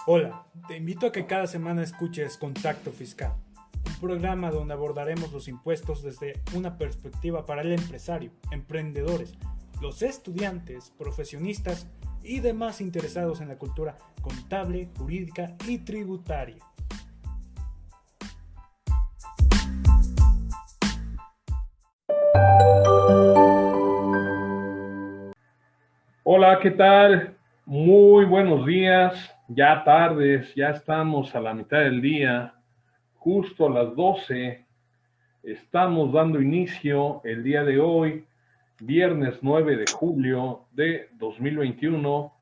Hola, te invito a que cada semana escuches Contacto Fiscal, un programa donde abordaremos los impuestos desde una perspectiva para el empresario, emprendedores, los estudiantes, profesionistas y demás interesados en la cultura contable, jurídica y tributaria. Hola, ¿qué tal? Muy buenos días, ya tardes, ya estamos a la mitad del día, justo a las 12. Estamos dando inicio el día de hoy, viernes 9 de julio de 2021,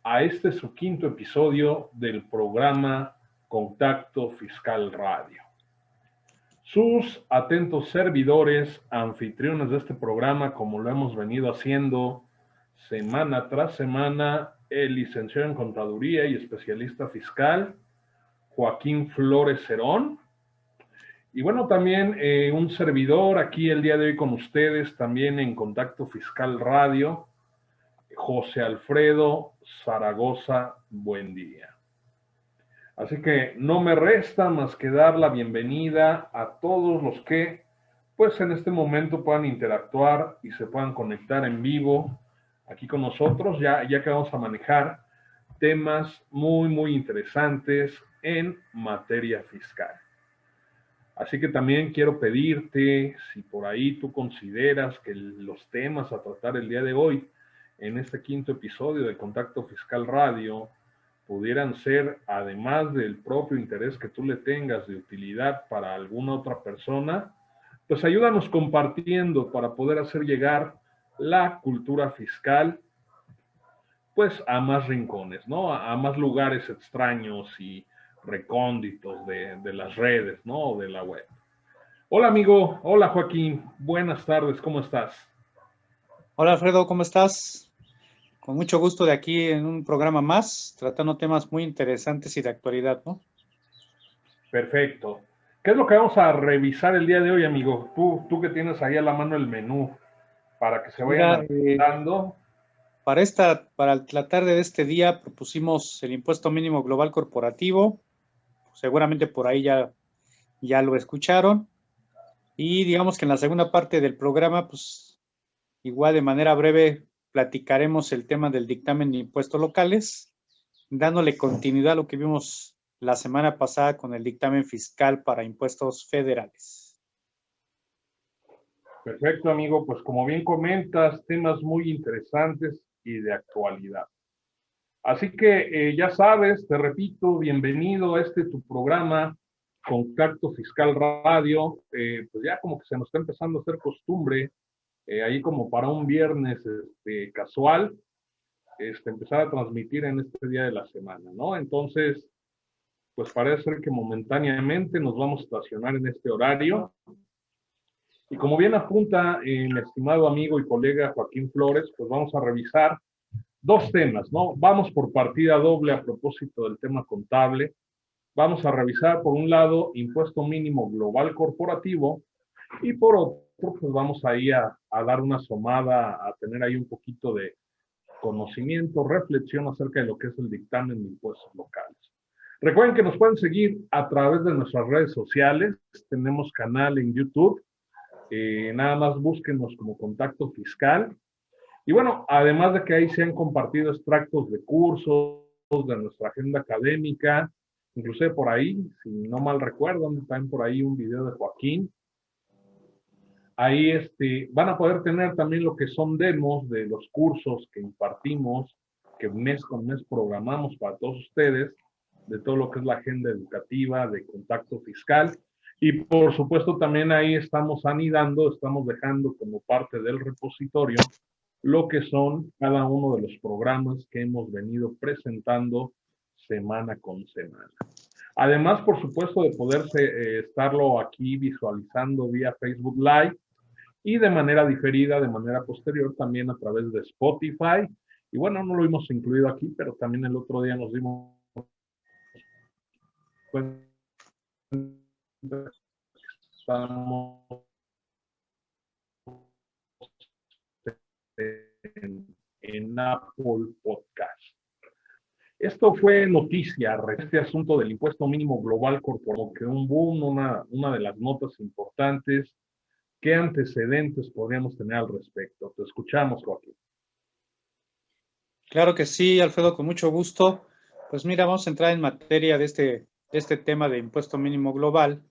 a este su quinto episodio del programa Contacto Fiscal Radio. Sus atentos servidores, anfitriones de este programa, como lo hemos venido haciendo semana tras semana, el licenciado en Contaduría y especialista fiscal, Joaquín Flores Cerón. Y bueno, también un servidor aquí el día de hoy con ustedes, también en Contacto Fiscal Radio, José Alfredo Zaragoza Buendía. Así que no me resta más que dar la bienvenida a todos los que pues en este momento puedan interactuar y se puedan conectar en vivo aquí con nosotros, ya que vamos a manejar temas muy interesantes en materia fiscal. Así que también quiero pedirte, si por ahí tú consideras que los temas a tratar el día de hoy, en este quinto episodio de Contacto Fiscal Radio, pudieran ser, además del propio interés que tú le tengas de utilidad para alguna otra persona, pues ayúdanos compartiendo para poder hacer llegar la cultura fiscal pues a más rincones, ¿no? A más lugares extraños y recónditos de las redes, ¿no? O de la web. Hola amigo, hola Joaquín, buenas tardes, ¿cómo estás? Hola Alfredo, ¿cómo estás? Con mucho gusto de aquí en un programa más, tratando temas muy interesantes y de actualidad, ¿no? Perfecto. ¿Qué es lo que vamos a revisar el día de hoy, amigo? Tú que tienes ahí a la mano el menú para que se vayan Mira, adelantando. para la tarde de este día propusimos el impuesto mínimo global corporativo, seguramente por ahí ya lo escucharon, y digamos que en la segunda parte del programa, pues igual de manera breve platicaremos el tema del dictamen de impuestos locales, dándole continuidad a lo que vimos la semana pasada con el dictamen fiscal para impuestos federales. Perfecto, amigo. Pues como bien comentas, temas muy interesantes y de actualidad. Así que ya sabes, te repito, bienvenido a este tu programa, Contacto Fiscal Radio. Pues ya como que se nos está empezando a hacer costumbre, ahí como para un viernes casual, empezar a transmitir en este día de la semana, ¿no? Entonces, pues parece ser que momentáneamente nos vamos a estacionar en este horario. Y como bien apunta mi estimado amigo y colega Joaquín Flores, pues vamos a revisar dos temas, ¿no? Vamos por partida doble a propósito del tema contable. Vamos a revisar, por un lado, impuesto mínimo global corporativo y por otro, pues vamos ahí a dar una asomada, a tener ahí un poquito de conocimiento, reflexión acerca de lo que es el dictamen de impuestos locales. Recuerden que nos pueden seguir a través de nuestras redes sociales. Tenemos canal en YouTube. Nada más búsquenos como Contacto Fiscal. Y bueno, además de que ahí se han compartido extractos de cursos, de nuestra agenda académica, inclusive por ahí, si no mal recuerdo, también por ahí un video de Joaquín. Ahí van a poder tener también lo que son demos de los cursos que impartimos, que mes con mes programamos para todos ustedes, de todo lo que es la agenda educativa, de contacto fiscal. Y por supuesto también ahí estamos anidando, estamos dejando como parte del repositorio lo que son cada uno de los programas que hemos venido presentando semana con semana. Además, por supuesto, de poderse estarlo aquí visualizando vía Facebook Live y de manera diferida, de manera posterior, también a través de Spotify. Y bueno, no lo hemos incluido aquí, pero también el otro día nos dimos cuenta que estamos en Apple Podcast. Esto fue noticia, este asunto del impuesto mínimo global corporativo, que un boom, una de las notas importantes. ¿Qué antecedentes podríamos tener al respecto? Te escuchamos, Joaquín. Claro que sí, Alfredo, con mucho gusto. Pues mira, vamos a entrar en materia de este tema de impuesto mínimo global.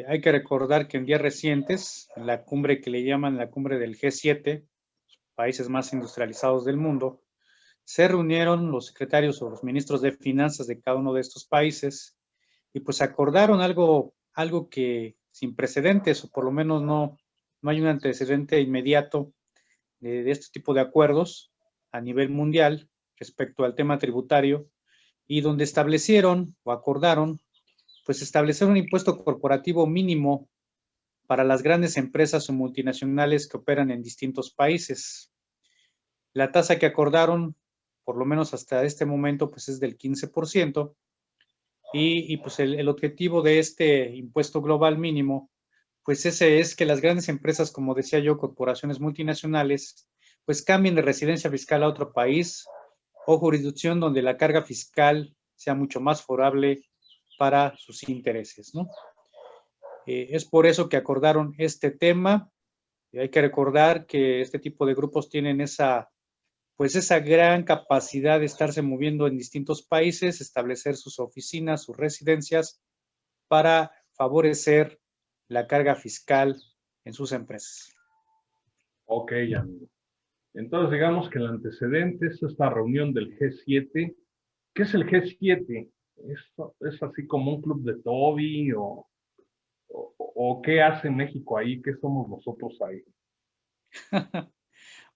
Hay que recordar que en días recientes, en la cumbre que le llaman la cumbre del G7, países más industrializados del mundo, se reunieron los secretarios o los ministros de finanzas de cada uno de estos países y pues acordaron algo que sin precedentes, o por lo menos no hay un antecedente inmediato de este tipo de acuerdos a nivel mundial respecto al tema tributario, y donde establecieron o acordaron pues establecer un impuesto corporativo mínimo para las grandes empresas o multinacionales que operan en distintos países. La tasa que acordaron, por lo menos hasta este momento, pues es del 15%, y pues el objetivo de este impuesto global mínimo, pues ese es que las grandes empresas, como decía yo, corporaciones multinacionales, pues cambien de residencia fiscal a otro país o jurisdicción donde la carga fiscal sea mucho más favorable para sus intereses, ¿no? Es por eso que acordaron este tema. Y hay que recordar que este tipo de grupos tienen esa gran capacidad de estarse moviendo en distintos países, establecer sus oficinas, sus residencias, para favorecer la carga fiscal en sus empresas. Ok, amigo. Entonces, digamos que el antecedente es esta reunión del G7. ¿Qué es el G7? ¿Es así como un club de Toby o qué hace México ahí? ¿Qué somos nosotros ahí?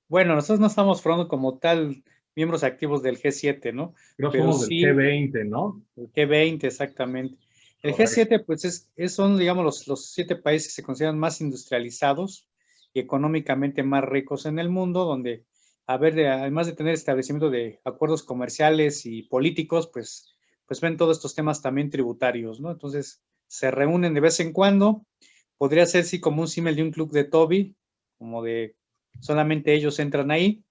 Bueno, nosotros no estamos formando como tal miembros activos del G7, ¿no? Creo Pero somos del sí G20, ¿no? el G20, exactamente. El Correcto. G7, pues son, digamos, los 7 países que se consideran más industrializados y económicamente más ricos en el mundo, donde, además de tener establecimiento de acuerdos comerciales y políticos, pues ven todos estos temas también tributarios, ¿no? Entonces, se reúnen de vez en cuando. Podría ser, sí, como un símil de un club de Toby, como de solamente ellos entran ahí,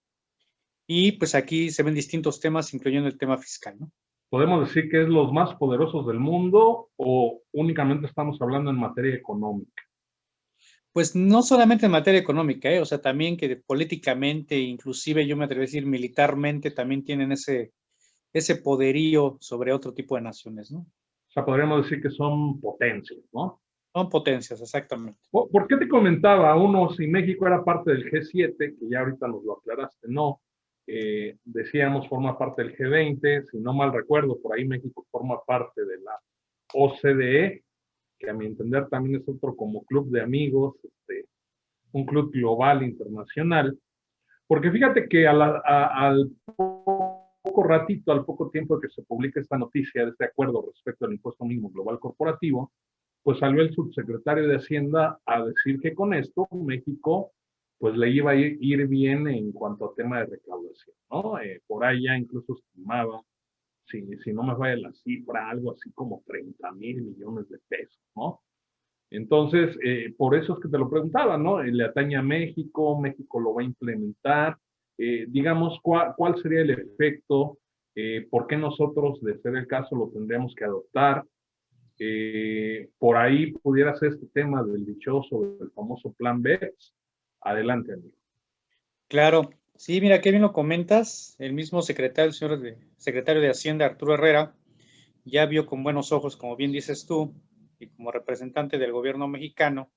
y pues aquí se ven distintos temas, incluyendo el tema fiscal, ¿no? ¿Podemos decir que es los más poderosos del mundo o únicamente estamos hablando en materia económica? Pues no solamente en materia económica, o sea, también que políticamente, inclusive yo me atrevo a decir militarmente, también tienen ese poderío sobre otro tipo de naciones, ¿no? O sea, podríamos decir que son potencias, ¿no? Son potencias, exactamente. ¿Por qué te comentaba? Uno, si México era parte del G7, que ya ahorita nos lo aclaraste, no. Decíamos, forma parte del G20, si no mal recuerdo, por ahí México forma parte de la OCDE, que a mi entender también es otro como club de amigos, un club global internacional. Porque fíjate que al poco ratito, al poco tiempo de que se publique esta noticia de este acuerdo respecto al impuesto mínimo global corporativo, pues salió el subsecretario de Hacienda a decir que con esto México pues le iba a ir bien en cuanto a tema de recaudación, ¿no? Por ahí ya incluso estimaba, si no me falla la cifra, algo así como 30,000 millones de pesos, ¿no? Entonces, por eso es que te lo preguntaba, ¿no? Le atañe a México, México lo va a implementar. Digamos, ¿cuál sería el efecto? ¿Por qué nosotros, de ser el caso, lo tendríamos que adoptar? Por ahí pudiera ser este tema del dichoso, del famoso plan BEPS. Adelante, amigo. Claro, sí, mira, qué bien lo comentas. El mismo secretario de Hacienda, Arturo Herrera, ya vio con buenos ojos, como bien dices tú, y como representante del gobierno mexicano,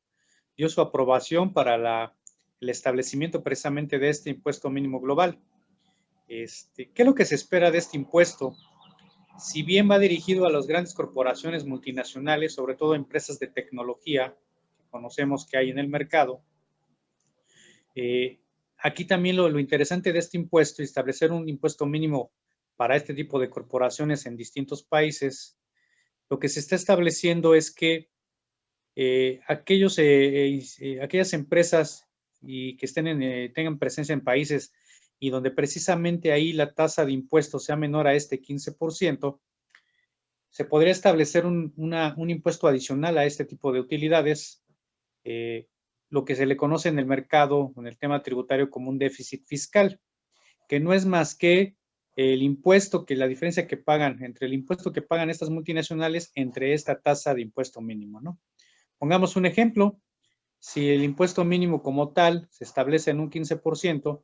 dio su aprobación para el establecimiento precisamente de este impuesto mínimo global. ¿Qué es lo que se espera de este impuesto? Si bien va dirigido a las grandes corporaciones multinacionales, sobre todo empresas de tecnología que conocemos que hay en el mercado, aquí también lo interesante de este impuesto y establecer un impuesto mínimo para este tipo de corporaciones en distintos países, lo que se está estableciendo es que aquellas empresas y que tengan presencia en países y donde precisamente ahí la tasa de impuestos sea menor a este 15%, se podría establecer un impuesto adicional a este tipo de utilidades, lo que se le conoce en el mercado, en el tema tributario, como un déficit fiscal, que no es más que la diferencia que pagan entre el impuesto que pagan estas multinacionales entre esta tasa de impuesto mínimo, ¿no? Pongamos un ejemplo. Si el impuesto mínimo como tal se establece en un 15%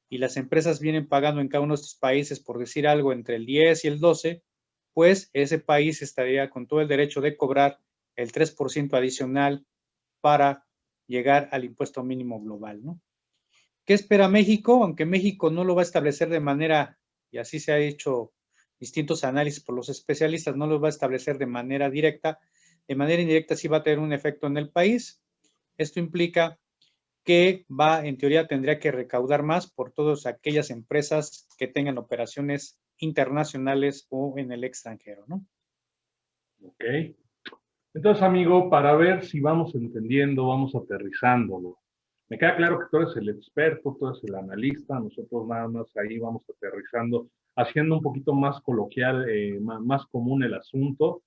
y las empresas vienen pagando en cada uno de estos países, por decir algo, entre el 10 y el 12, pues ese país estaría con todo el derecho de cobrar el 3% adicional para llegar al impuesto mínimo global, ¿no? ¿Qué espera México? Aunque México no lo va a establecer de manera, y así se ha hecho distintos análisis por los especialistas, no lo va a establecer de manera directa. De manera indirecta sí va a tener un efecto en el país. Esto implica que en teoría tendría que recaudar más por todas aquellas empresas que tengan operaciones internacionales o en el extranjero, ¿no? Ok. Entonces, amigo, para ver si vamos entendiendo, vamos aterrizándolo. Me queda claro que tú eres el experto, tú eres el analista, nosotros nada más ahí vamos aterrizando, haciendo un poquito más coloquial, más común el asunto.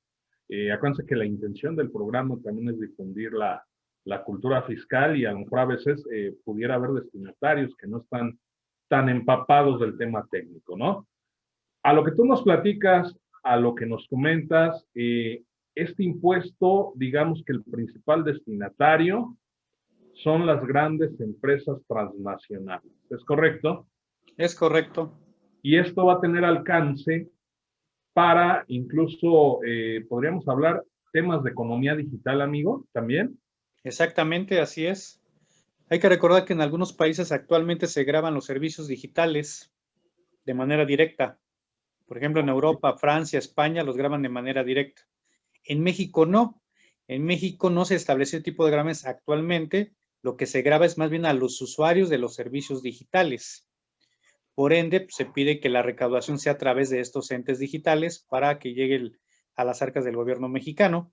Acuérdense que la intención del programa también es difundir la cultura fiscal y a lo mejor a veces pudiera haber destinatarios que no están tan empapados del tema técnico, ¿no? A lo que tú nos platicas, a lo que nos comentas, este impuesto, digamos que el principal destinatario son las grandes empresas transnacionales, ¿es correcto? Es correcto. Y esto va a tener alcance para incluso, podríamos hablar temas de economía digital, amigo, también. Exactamente, así es. Hay que recordar que en algunos países actualmente se graban los servicios digitales de manera directa. Por ejemplo, en Europa, Francia, España los graban de manera directa. En México no. En México no se estableció el tipo de gravamen actualmente. Lo que se graba es más bien a los usuarios de los servicios digitales. Por ende, pues, se pide que la recaudación sea a través de estos entes digitales para que llegue a las arcas del gobierno mexicano.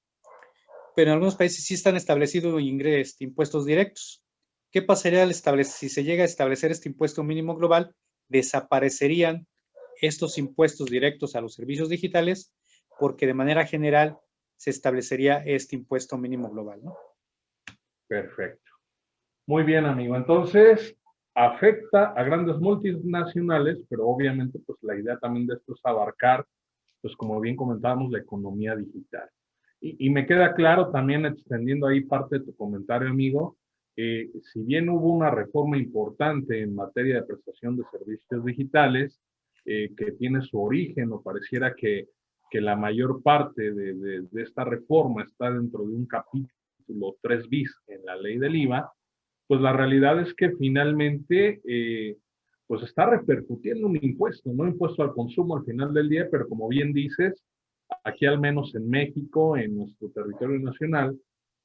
Pero en algunos países sí están establecidos impuestos directos. ¿Qué pasaría si se llega a establecer este impuesto mínimo global? Desaparecerían estos impuestos directos a los servicios digitales porque de manera general se establecería este impuesto mínimo global, ¿no? Perfecto. Muy bien, amigo. Entonces, afecta a grandes multinacionales, pero obviamente, pues la idea también de esto es abarcar, pues como bien comentábamos, la economía digital. Y me queda claro también, extendiendo ahí parte de tu comentario, amigo, si bien hubo una reforma importante en materia de prestación de servicios digitales, que tiene su origen, o pareciera que la mayor parte de esta reforma está dentro de un capítulo 3 bis en la ley del IVA, pues la realidad es que finalmente pues está repercutiendo un impuesto, no impuesto al consumo al final del día, pero como bien dices, aquí al menos en México, en nuestro territorio nacional,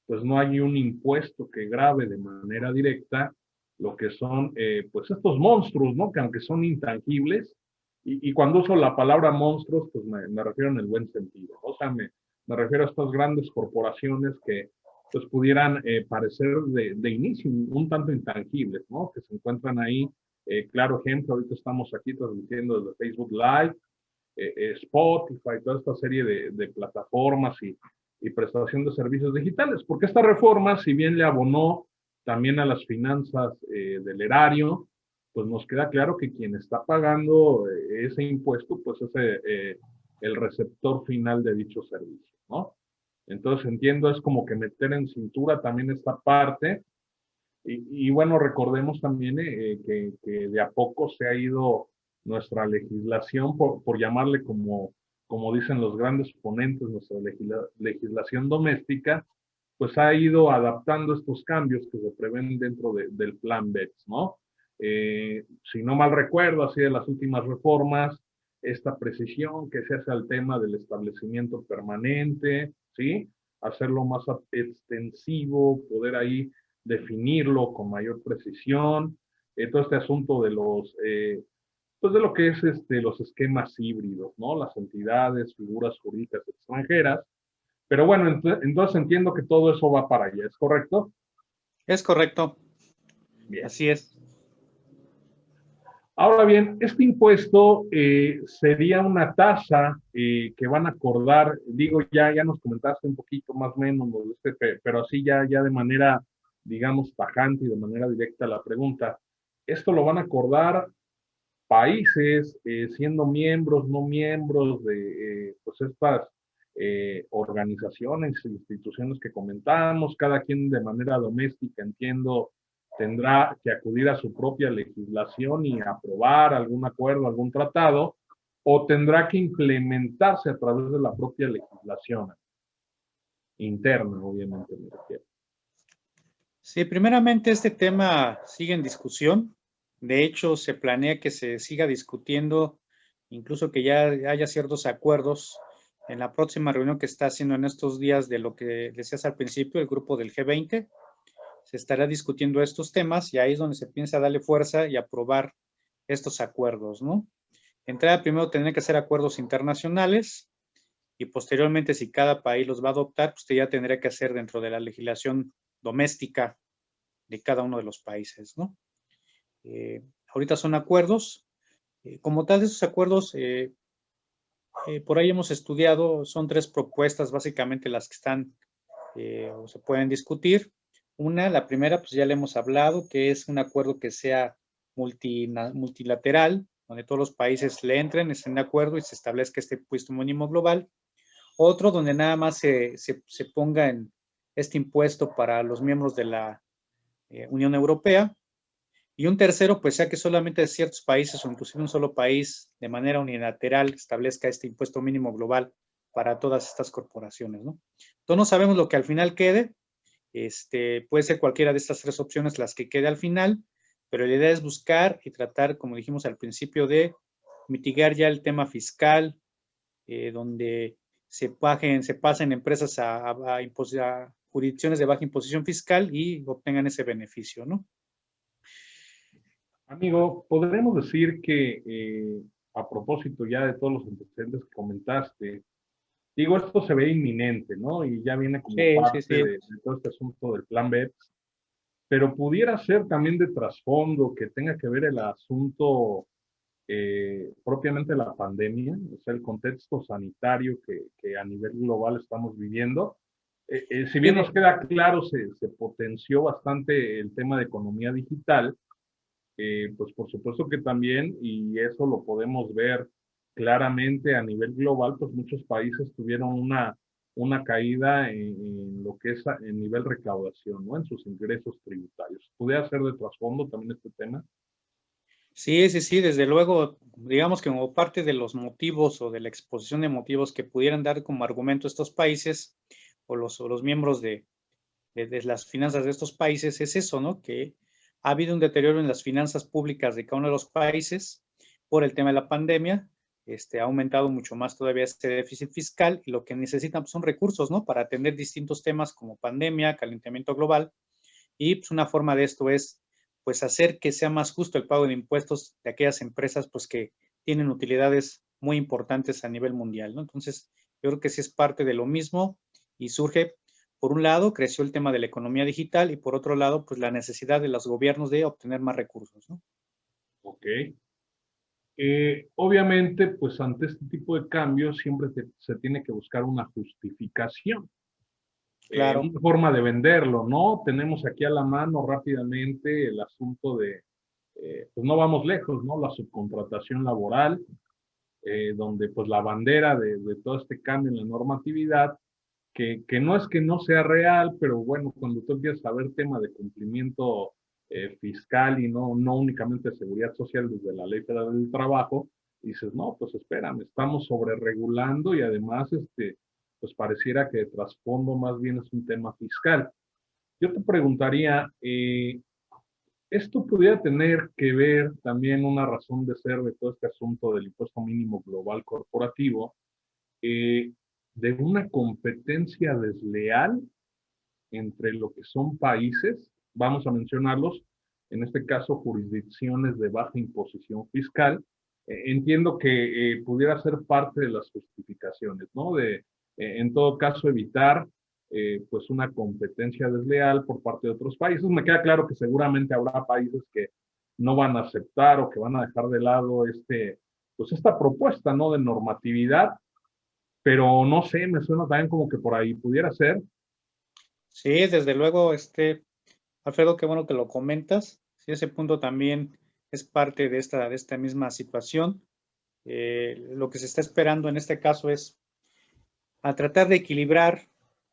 pues no hay un impuesto que grave de manera directa lo que son pues estos monstruos, ¿no? Que aunque son intangibles, y cuando uso la palabra monstruos, pues me refiero en el buen sentido, ¿no? O sea, me refiero a estas grandes corporaciones que pues pudieran parecer de inicio un tanto intangibles, ¿no? Que se encuentran ahí. Claro ejemplo, ahorita estamos aquí transmitiendo desde Facebook Live, Spotify, toda esta serie de plataformas y prestación de servicios digitales, porque esta reforma, si bien le abonó también a las finanzas del erario, pues nos queda claro que quien está pagando ese impuesto, pues es el receptor final de dicho servicio, ¿no? Entonces entiendo, es como que meter en cintura también esta parte. Y bueno, recordemos también que de a poco se ha ido nuestra legislación, por llamarle como dicen los grandes ponentes, nuestra legislación doméstica, pues ha ido adaptando estos cambios que se prevén dentro del plan BEPS, ¿no? Si no mal recuerdo, así de las últimas reformas, esta precisión que se hace al tema del establecimiento permanente, ¿sí? Hacerlo más extensivo, poder ahí definirlo con mayor precisión, todo este asunto de pues de lo que es los esquemas híbridos, ¿no? Las entidades, figuras jurídicas extranjeras. Pero bueno, entonces entiendo que todo eso va para allá, ¿es correcto? Es correcto. Bien. Así es. Ahora bien, este impuesto sería una tasa que van a acordar, digo, ya nos comentaste un poquito más o menos, pero así ya de manera, digamos, tajante y de manera directa la pregunta. ¿Esto lo van a acordar países, siendo miembros, no miembros de pues estas organizaciones e instituciones que comentamos, cada quien de manera doméstica, entiendo, tendrá que acudir a su propia legislación y aprobar algún acuerdo, algún tratado, o tendrá que implementarse a través de la propia legislación interna, obviamente me refiero. Sí, primeramente este tema sigue en discusión. De hecho, se planea que se siga discutiendo, incluso que ya haya ciertos acuerdos en la próxima reunión que está haciendo en estos días de lo que decías al principio, el grupo del G20. Se estará discutiendo estos temas y ahí es donde se piensa darle fuerza y aprobar estos acuerdos, ¿no? Entrada, primero tendrán que hacer acuerdos internacionales y posteriormente, si cada país los va a adoptar, pues ya tendrá que hacer dentro de la legislación doméstica de cada uno de los países, ¿no? Ahorita son acuerdos. Como tal, de esos acuerdos, por ahí hemos estudiado, son 3 propuestas básicamente las que están o se pueden discutir. La primera, pues ya le hemos hablado, que es un acuerdo que sea multilateral, donde todos los países le entren, estén de acuerdo y se establezca este impuesto mínimo global. Otro donde nada más se ponga en este impuesto para los miembros de la Unión Europea. Y un tercero, pues sea que solamente ciertos países o inclusive un solo país de manera unilateral establezca este impuesto mínimo global para todas estas corporaciones, ¿no? Entonces no sabemos lo que al final quede. Puede ser cualquiera de estas 3 opciones las que quede al final, pero la idea es buscar y tratar, como dijimos al principio, de mitigar ya el tema fiscal, donde se pasen empresas a jurisdicciones de baja imposición fiscal y obtengan ese beneficio, ¿no? Amigo, podremos decir que a propósito ya de todos los antecedentes que comentaste, digo, esto se ve inminente, ¿no? Y ya viene como parte de todo este asunto del plan BEPS, pero pudiera ser también de trasfondo que tenga que ver el asunto propiamente la pandemia, o sea, el contexto sanitario que a nivel global estamos viviendo. Si bien nos queda claro, se potenció bastante el tema de economía digital, pues por supuesto que también, y eso lo podemos ver claramente a nivel global, pues muchos países tuvieron una caída en lo que es en nivel recaudación, ¿no? En sus ingresos tributarios. ¿Pudiera ser de trasfondo también este tema? Sí, desde luego, digamos que como parte de los motivos o de la exposición de motivos que pudieran dar como argumento estos países o los miembros de las finanzas de estos países es eso, ¿no? Que ha habido un deterioro en las finanzas públicas de cada uno de los países por el tema de la pandemia. Ha aumentado mucho más todavía este déficit fiscal y lo que necesitan pues, son recursos, ¿no? Para atender distintos temas como pandemia, calentamiento global y pues una forma de esto es pues hacer que sea más justo el pago de impuestos de aquellas empresas pues que tienen utilidades muy importantes a nivel mundial, ¿no? Entonces, yo creo que sí es parte de lo mismo y surge, por un lado, creció el tema de la economía digital y por otro lado, pues la necesidad de los gobiernos de obtener más recursos, ¿no? Ok. Obviamente, pues ante este tipo de cambios siempre se tiene que buscar una justificación. Claro. Una forma de venderlo, ¿no? Tenemos aquí a la mano rápidamente el asunto de, pues no vamos lejos, ¿no? La subcontratación laboral, donde pues la bandera de todo este cambio en la normatividad, que no es que no sea real, pero bueno, cuando tú empiezas a ver tema de cumplimiento fiscal y no únicamente de seguridad social desde la Ley Federal del Trabajo, dices, no, pues espérame, estamos sobreregulando y además, pues pareciera que de trasfondo más bien es un tema fiscal. Yo te preguntaría, ¿esto pudiera tener que ver también una razón de ser de todo este asunto del impuesto mínimo global corporativo, de una competencia desleal entre lo que son países, vamos a mencionarlos, en este caso jurisdicciones de baja imposición fiscal? Entiendo que pudiera ser parte de las justificaciones, ¿no? En todo caso, evitar pues una competencia desleal por parte de otros países. Me queda claro que seguramente habrá países que no van a aceptar o que van a dejar de lado pues esta propuesta, ¿no? De normatividad, pero no sé, me suena también como que por ahí pudiera ser. Sí, desde luego, Alfredo, qué bueno que lo comentas. Sí, ese punto también es parte de esta misma situación. Lo que se está esperando en este caso es a tratar de equilibrar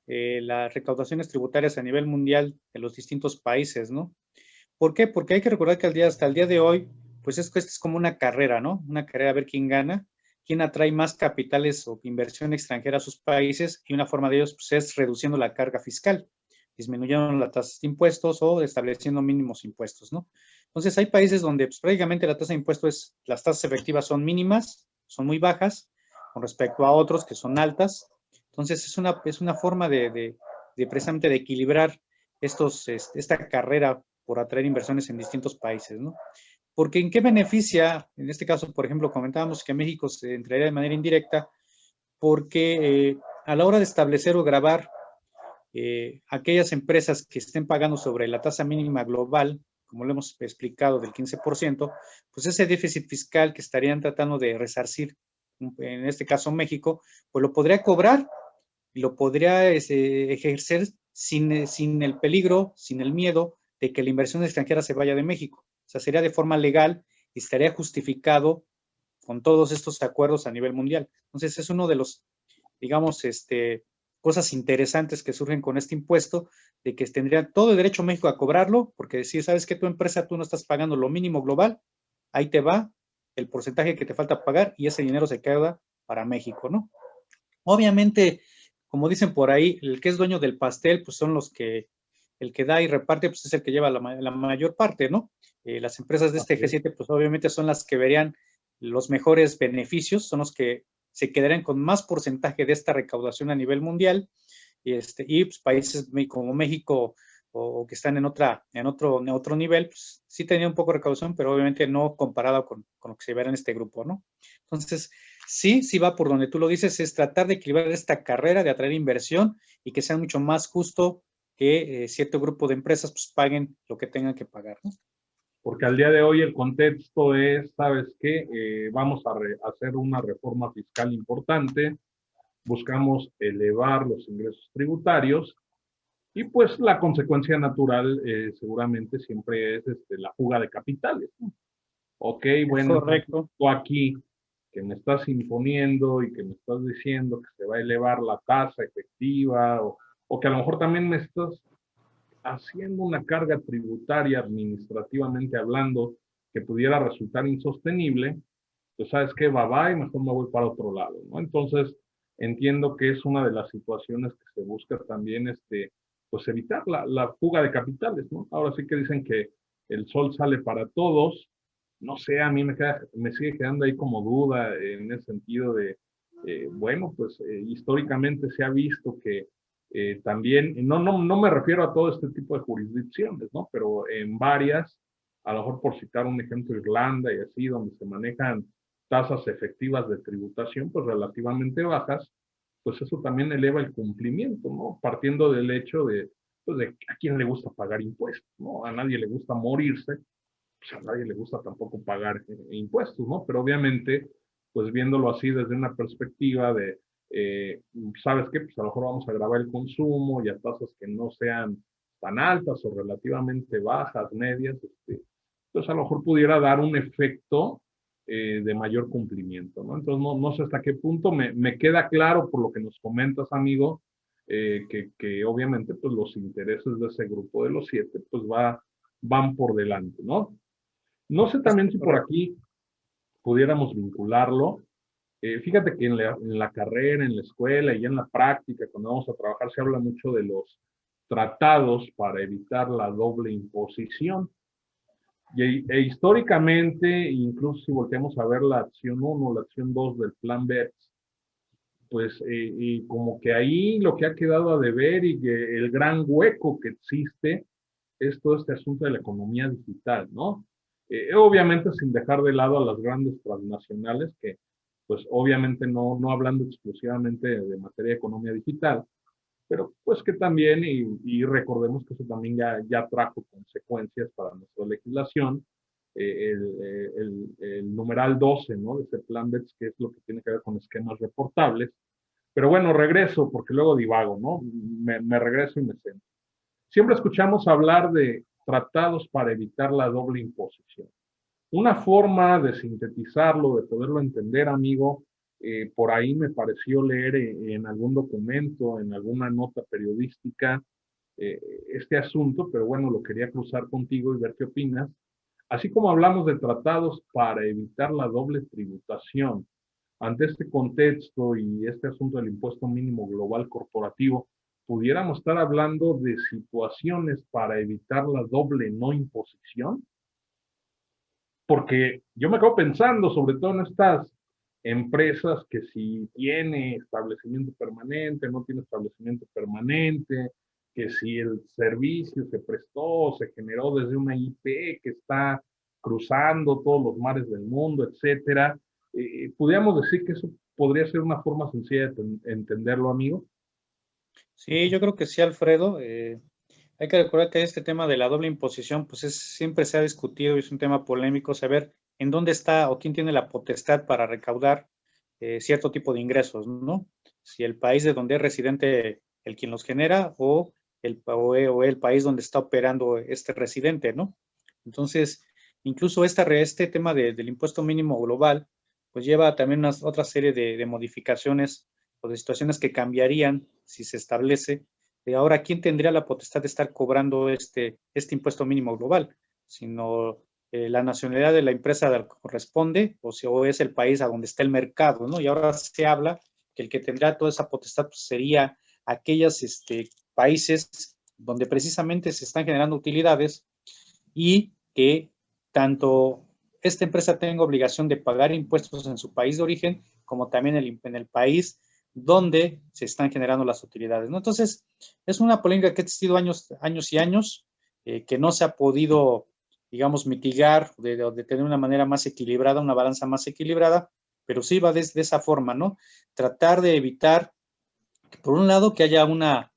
las recaudaciones tributarias a nivel mundial de los distintos países, ¿no? ¿Por qué? Porque hay que recordar que hasta el día de hoy, pues esto es como una carrera, ¿no? Una carrera a ver quién gana, quién atrae más capitales o inversión extranjera a sus países, y una forma de ellos pues, es reduciendo la carga fiscal, disminuyendo las tasas de impuestos o estableciendo mínimos impuestos, ¿no? Entonces hay países donde pues, prácticamente la tasa de impuestos, las tasas efectivas son mínimas, son muy bajas, con respecto a otros que son altas. Entonces es una forma de precisamente de equilibrar esta carrera por atraer inversiones en distintos países, ¿no? Porque ¿en qué beneficia? En este caso, por ejemplo, comentábamos que México se entraría de manera indirecta porque a la hora de establecer o gravar aquellas empresas que estén pagando sobre la tasa mínima global, como lo hemos explicado, del 15%, pues ese déficit fiscal que estarían tratando de resarcir, en este caso México, pues lo podría cobrar y lo podría ejercer sin el peligro, sin el miedo de que la inversión extranjera se vaya de México. O sea, sería de forma legal y estaría justificado con todos estos acuerdos a nivel mundial. Entonces, es uno de los, digamos, cosas interesantes que surgen con este impuesto, de que tendría todo el derecho México a cobrarlo, porque si sabes que tu empresa, tú no estás pagando lo mínimo global, ahí te va el porcentaje que te falta pagar y ese dinero se queda para México, ¿no? Obviamente, como dicen por ahí, el que es dueño del pastel, pues son los que, el que da y reparte, pues es el que lleva la mayor parte, ¿no? Las empresas de este G7, pues obviamente son las que verían los mejores beneficios, son los que se quedarían con más porcentaje de esta recaudación a nivel mundial, y pues, países como México o que están en otro nivel, pues sí tenía un poco de recaudación, pero obviamente no comparado con lo que se verá en este grupo, ¿no? Entonces, sí va por donde tú lo dices, es tratar de equilibrar esta carrera, de atraer inversión y que sea mucho más justo que cierto grupo de empresas pues paguen lo que tengan que pagar, ¿no? Porque al día de hoy el contexto es, ¿sabes qué? Vamos a hacer una reforma fiscal importante, buscamos elevar los ingresos tributarios y pues la consecuencia natural seguramente siempre es la fuga de capitales, ¿no? Ok, Es bueno, entonces correcto. tú aquí que me estás imponiendo y que me estás diciendo que se va a elevar la tasa efectiva o que a lo mejor también me estás haciendo una carga tributaria administrativamente hablando que pudiera resultar insostenible, pues sabes qué, bye bye, mejor me voy para otro lado, ¿no? Entonces, entiendo que es una de las situaciones que se busca también, pues evitar la fuga de capitales, ¿no? Ahora sí que dicen que el sol sale para todos, no sé, a mí me sigue quedando ahí como duda en ese sentido de, bueno, pues históricamente se ha visto que también, no me refiero a todo este tipo de jurisdicciones, ¿no? Pero en varias, a lo mejor por citar un ejemplo, Irlanda y así, donde se manejan tasas efectivas de tributación, pues relativamente bajas, pues eso también eleva el cumplimiento, ¿no? Partiendo del hecho pues de a quién le gusta pagar impuestos, ¿no? A nadie le gusta morirse, pues a nadie le gusta tampoco pagar impuestos, ¿no? Pero obviamente, pues viéndolo así desde una perspectiva de, ¿sabes qué? Pues a lo mejor vamos a grabar el consumo y a tasas que no sean tan altas o relativamente bajas, medias, pues a lo mejor pudiera dar un efecto de mayor cumplimiento, ¿no? Entonces, no sé hasta qué punto me queda claro por lo que nos comentas, amigo, que obviamente pues los intereses de ese grupo de los 7 pues van por delante, ¿no? No sé Es también si por correcto. aquí pudiéramos vincularlo. Fíjate que en la carrera, en la escuela y en la práctica, cuando vamos a trabajar, se habla mucho de los tratados para evitar la doble imposición. Históricamente, incluso si volteamos a ver la acción 1, la acción 2 del plan BEPS, pues y como que ahí lo que ha quedado a deber y que el gran hueco que existe es todo este asunto de la economía digital, ¿no? Obviamente sin dejar de lado a las grandes transnacionales que, pues obviamente no hablando exclusivamente de materia de economía digital, pero pues que también, y recordemos que eso también ya trajo consecuencias para nuestra legislación, el numeral 12, ¿no? De ese plan BEPS, que es lo que tiene que ver con esquemas reportables. Pero bueno, regreso, porque luego divago, ¿no? Me regreso y me centro. Siempre escuchamos hablar de tratados para evitar la doble imposición. Una forma de sintetizarlo, de poderlo entender, amigo, por ahí me pareció leer en algún documento, en alguna nota periodística, este asunto, pero bueno, lo quería cruzar contigo y ver qué opinas. Así como hablamos de tratados para evitar la doble tributación, ante este contexto y este asunto del impuesto mínimo global corporativo, pudiéramos estar hablando de situaciones para evitar la doble no imposición, porque yo me acabo pensando sobre todo en estas empresas que si tiene establecimiento permanente, no tiene establecimiento permanente, que si el servicio se prestó, se generó desde una IP que está cruzando todos los mares del mundo, etcétera. Pudiéramos decir que eso podría ser una forma sencilla de entenderlo, amigo. Sí, yo creo que sí, Alfredo. Hay que recordar que este tema de la doble imposición, pues siempre se ha discutido y es un tema polémico, saber en dónde está o quién tiene la potestad para recaudar cierto tipo de ingresos, ¿no? Si el país de donde es residente el quien los genera o el país donde está operando este residente, ¿no? Entonces, incluso este tema del impuesto mínimo global, pues lleva también otra serie de modificaciones o de situaciones que cambiarían si se establece. Ahora, ¿quién tendría la potestad de estar cobrando este impuesto mínimo global? Sino la nacionalidad de la empresa a la que corresponde o es el país a donde está el mercado, ¿no? Y ahora se habla que el que tendrá toda esa potestad pues, sería aquellos países donde precisamente se están generando utilidades y que tanto esta empresa tenga obligación de pagar impuestos en su país de origen como también en el país donde se están generando las utilidades, ¿no? Entonces, es una polémica que ha existido años y años, que no se ha podido, digamos, mitigar de tener una manera más equilibrada, una balanza más equilibrada, pero sí va de esa forma, ¿no? Tratar de evitar, que, por un lado, que haya una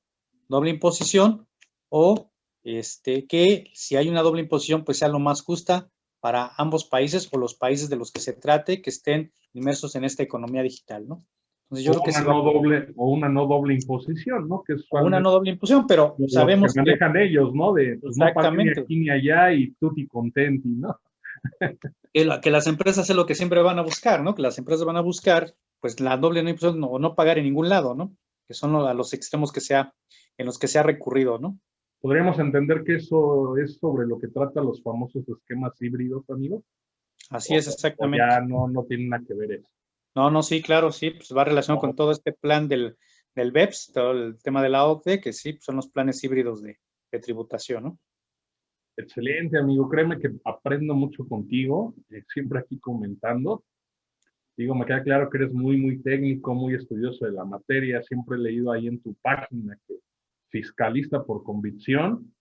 doble imposición o que si hay una doble imposición, pues sea lo más justa para ambos países o los países de los que se trate que estén inmersos en esta economía digital, ¿no? Entonces yo creo que sí va O una no doble imposición, ¿no? Que es una no doble imposición, pero lo que sabemos que manejan ellos, ¿no? De pues no pagué ni exactamente aquí ni allá y tutti contenti, ¿no? que las empresas es lo que siempre van a buscar, ¿no? Que las empresas van a buscar, pues la doble no imposición o no pagar en ningún lado, ¿no? Que son a los extremos en los que se ha recurrido, ¿no? Podríamos entender que eso es sobre lo que trata los famosos esquemas híbridos, amigos. Así es, O ya exactamente. no tiene nada que ver eso. No, sí, claro, sí, pues va relacionado No, con todo este plan del BEPS, todo el tema de la OCDE, que sí, pues son los planes híbridos de tributación, ¿no? excelente, amigo. Créeme que aprendo mucho contigo, siempre aquí comentando. Digo, me queda claro que eres muy técnico, muy estudioso de la materia. Siempre he leído ahí en tu página que fiscalista por convicción.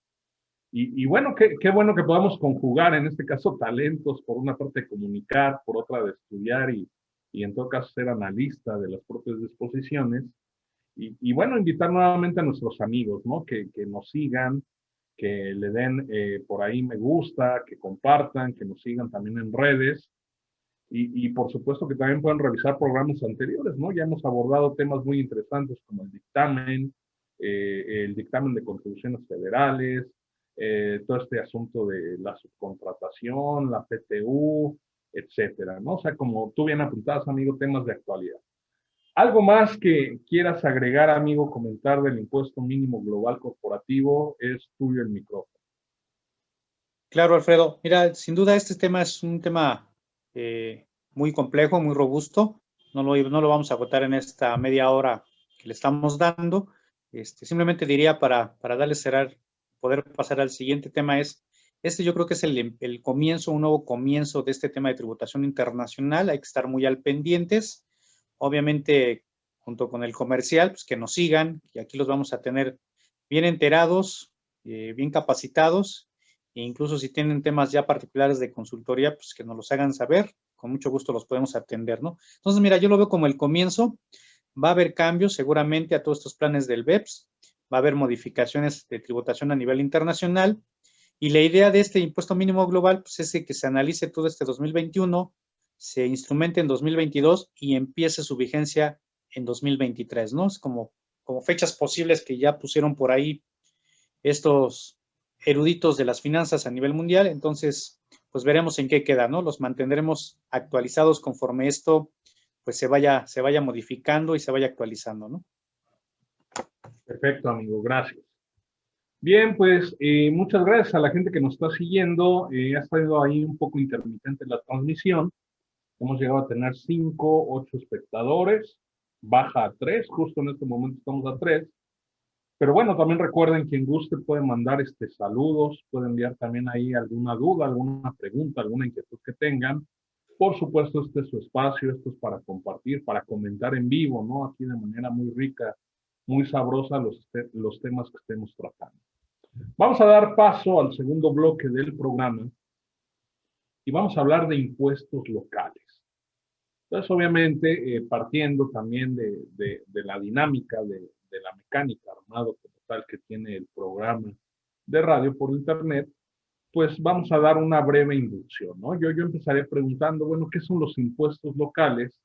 Y bueno, qué bueno que podamos conjugar, en este caso, talentos, por una parte de comunicar, por otra de estudiar y en todo caso ser analista de las propias disposiciones. Y bueno, invitar nuevamente a nuestros amigos, ¿no? Que nos sigan, que le den por ahí me gusta, que compartan, que nos sigan también en redes. Y por supuesto que también pueden revisar programas anteriores, ¿no? Ya hemos abordado temas muy interesantes como el dictamen de contribuciones federales, todo este asunto de la subcontratación, la PTU, etcétera, ¿no? O sea, como tú bien apuntabas, amigo, temas de actualidad. ¿Algo más que quieras agregar, amigo, comentar del impuesto mínimo global corporativo? Es tuyo el micrófono. Claro, Alfredo. Mira, sin duda este tema es un tema muy complejo, muy robusto. No lo vamos a agotar en esta media hora que le estamos dando. Simplemente diría para darle cerrar, poder pasar al siguiente tema yo creo que es el comienzo, un nuevo comienzo de este tema de tributación internacional. Hay que estar muy al pendientes. Obviamente, junto con el comercial, pues que nos sigan, y aquí los vamos a tener bien enterados, bien capacitados. E incluso si tienen temas ya particulares de consultoría, pues que nos los hagan saber, con mucho gusto los podemos atender, ¿no? Entonces, mira, yo lo veo como el comienzo, va a haber cambios seguramente a todos estos planes del BEPS, va a haber modificaciones de tributación a nivel internacional, y la idea de este impuesto mínimo global, pues es que se analice todo este 2021, se instrumente en 2022 y empiece su vigencia en 2023, ¿no? Es como fechas posibles que ya pusieron por ahí estos eruditos de las finanzas a nivel mundial. Entonces, pues veremos en qué queda, ¿no? Los mantendremos actualizados conforme esto pues se vaya modificando y se vaya actualizando, ¿no? Perfecto, amigo, gracias. Bien, pues muchas gracias a la gente que nos está siguiendo. Ha estado ahí un poco intermitente la transmisión. Hemos llegado a tener 5, 8 espectadores. Baja a 3, justo en este momento estamos a 3. Pero bueno, también recuerden, quien guste puede mandar saludos, puede enviar también ahí alguna duda, alguna pregunta, alguna inquietud que tengan. Por supuesto, este es su espacio, esto es para compartir, para comentar en vivo, ¿no? Aquí de manera muy rica, muy sabrosa los temas que estemos tratando. Vamos a dar paso al segundo bloque del programa y vamos a hablar de impuestos locales. Entonces, obviamente, partiendo también de la dinámica, de la mecánica armado como tal que tiene el programa de radio por internet, pues vamos a dar una breve inducción, ¿no? Yo empezaré preguntando, bueno, ¿qué son los impuestos locales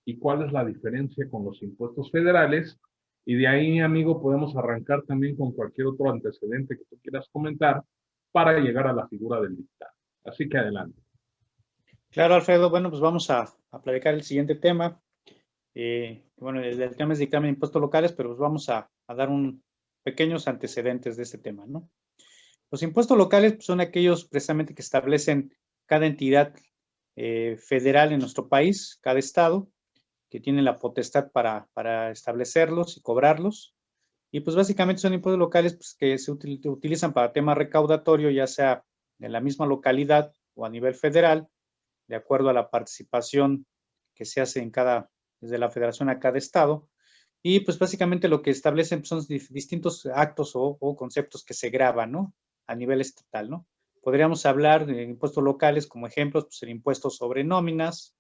y cuál es la diferencia con los impuestos federales? Y de ahí, amigo, podemos arrancar también con cualquier otro antecedente que tú quieras comentar para llegar a la figura del dictamen. Así que adelante. Claro, Alfredo. Bueno, pues vamos a platicar el siguiente tema. Bueno, el tema es dictamen de impuestos locales, pero pues vamos a dar pequeños antecedentes de este tema, ¿no? Los impuestos locales pues, son aquellos precisamente que establecen cada entidad federal en nuestro país, cada estado, que tiene la potestad para establecerlos y cobrarlos. Y pues básicamente son impuestos locales pues, que se utilizan para tema recaudatorio, ya sea en la misma localidad o a nivel federal, de acuerdo a la participación que se hace desde la federación a cada estado. Y pues básicamente lo que establecen son distintos actos o conceptos que se graban, ¿no? A nivel estatal, ¿no? Podríamos hablar de impuestos locales como ejemplos, pues el impuesto sobre nóminas,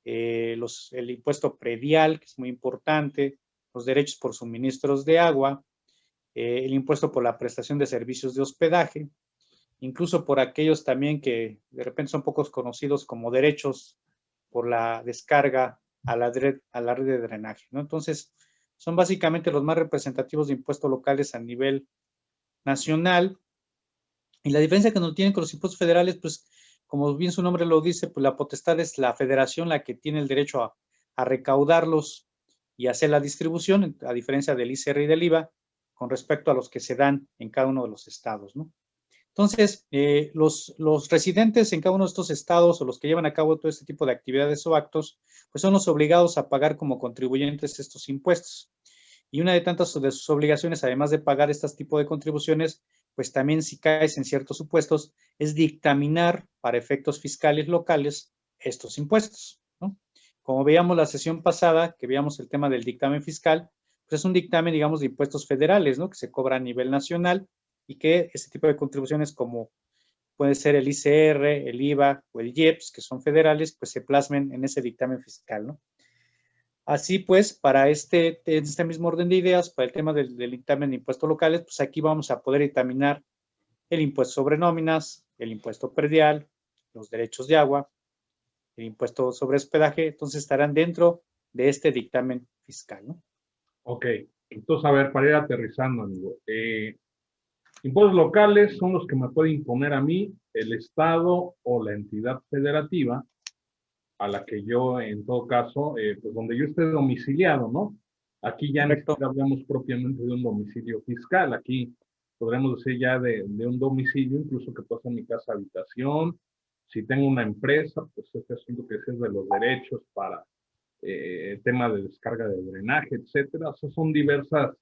el impuesto predial, que es muy importante, los derechos por suministros de agua, el impuesto por la prestación de servicios de hospedaje, incluso por aquellos también que de repente son pocos conocidos como derechos por la descarga a la red de drenaje, ¿no? Entonces, son básicamente los más representativos de impuestos locales a nivel nacional. Y la diferencia que nos tienen con los impuestos federales, pues, como bien su nombre lo dice, pues la potestad es la federación la que tiene el derecho a recaudarlos y hacer la distribución, a diferencia del ISR y del IVA, con respecto a los que se dan en cada uno de los estados, ¿no? Entonces, los residentes en cada uno de estos estados o los que llevan a cabo todo este tipo de actividades o actos, pues son los obligados a pagar como contribuyentes estos impuestos. Y una de tantas de sus obligaciones, además de pagar este tipo de contribuciones, pues también si caes en ciertos supuestos, es dictaminar para efectos fiscales locales estos impuestos, ¿no? Como veíamos la sesión pasada, que veíamos el tema del dictamen fiscal, pues es un dictamen, digamos, de impuestos federales, ¿no? Que se cobra a nivel nacional y que ese tipo de contribuciones como puede ser el ICR, el IVA o el IEPS, que son federales, pues se plasmen en ese dictamen fiscal, ¿no? Así pues, para este mismo orden de ideas, para el tema del dictamen de impuestos locales, pues aquí vamos a poder dictaminar el impuesto sobre nóminas, el impuesto predial, los derechos de agua, el impuesto sobre hospedaje, entonces estarán dentro de este dictamen fiscal, ¿no? Ok, entonces a ver, para ir aterrizando, amigo. Impuestos locales son los que me puede imponer a mí el Estado o la entidad federativa a la que yo, en todo caso, pues donde yo esté domiciliado, ¿no? Aquí ya ni siquiera hablamos propiamente de un domicilio fiscal, aquí podremos decir ya de un domicilio, incluso que puede ser mi casa habitación. Si tengo una empresa, pues este asunto que es de los derechos para tema de descarga de drenaje, etcétera. O sea, son diversas,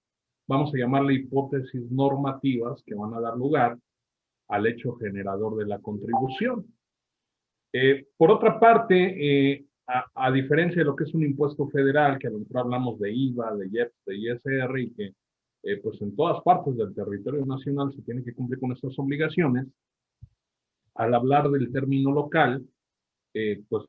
vamos a llamarle hipótesis normativas que van a dar lugar al hecho generador de la contribución. Por otra parte, a diferencia de lo que es un impuesto federal, que a lo mejor hablamos de IVA, de IEPS, de ISR, y que pues en todas partes del territorio nacional se tiene que cumplir con estas obligaciones, al hablar del término local, pues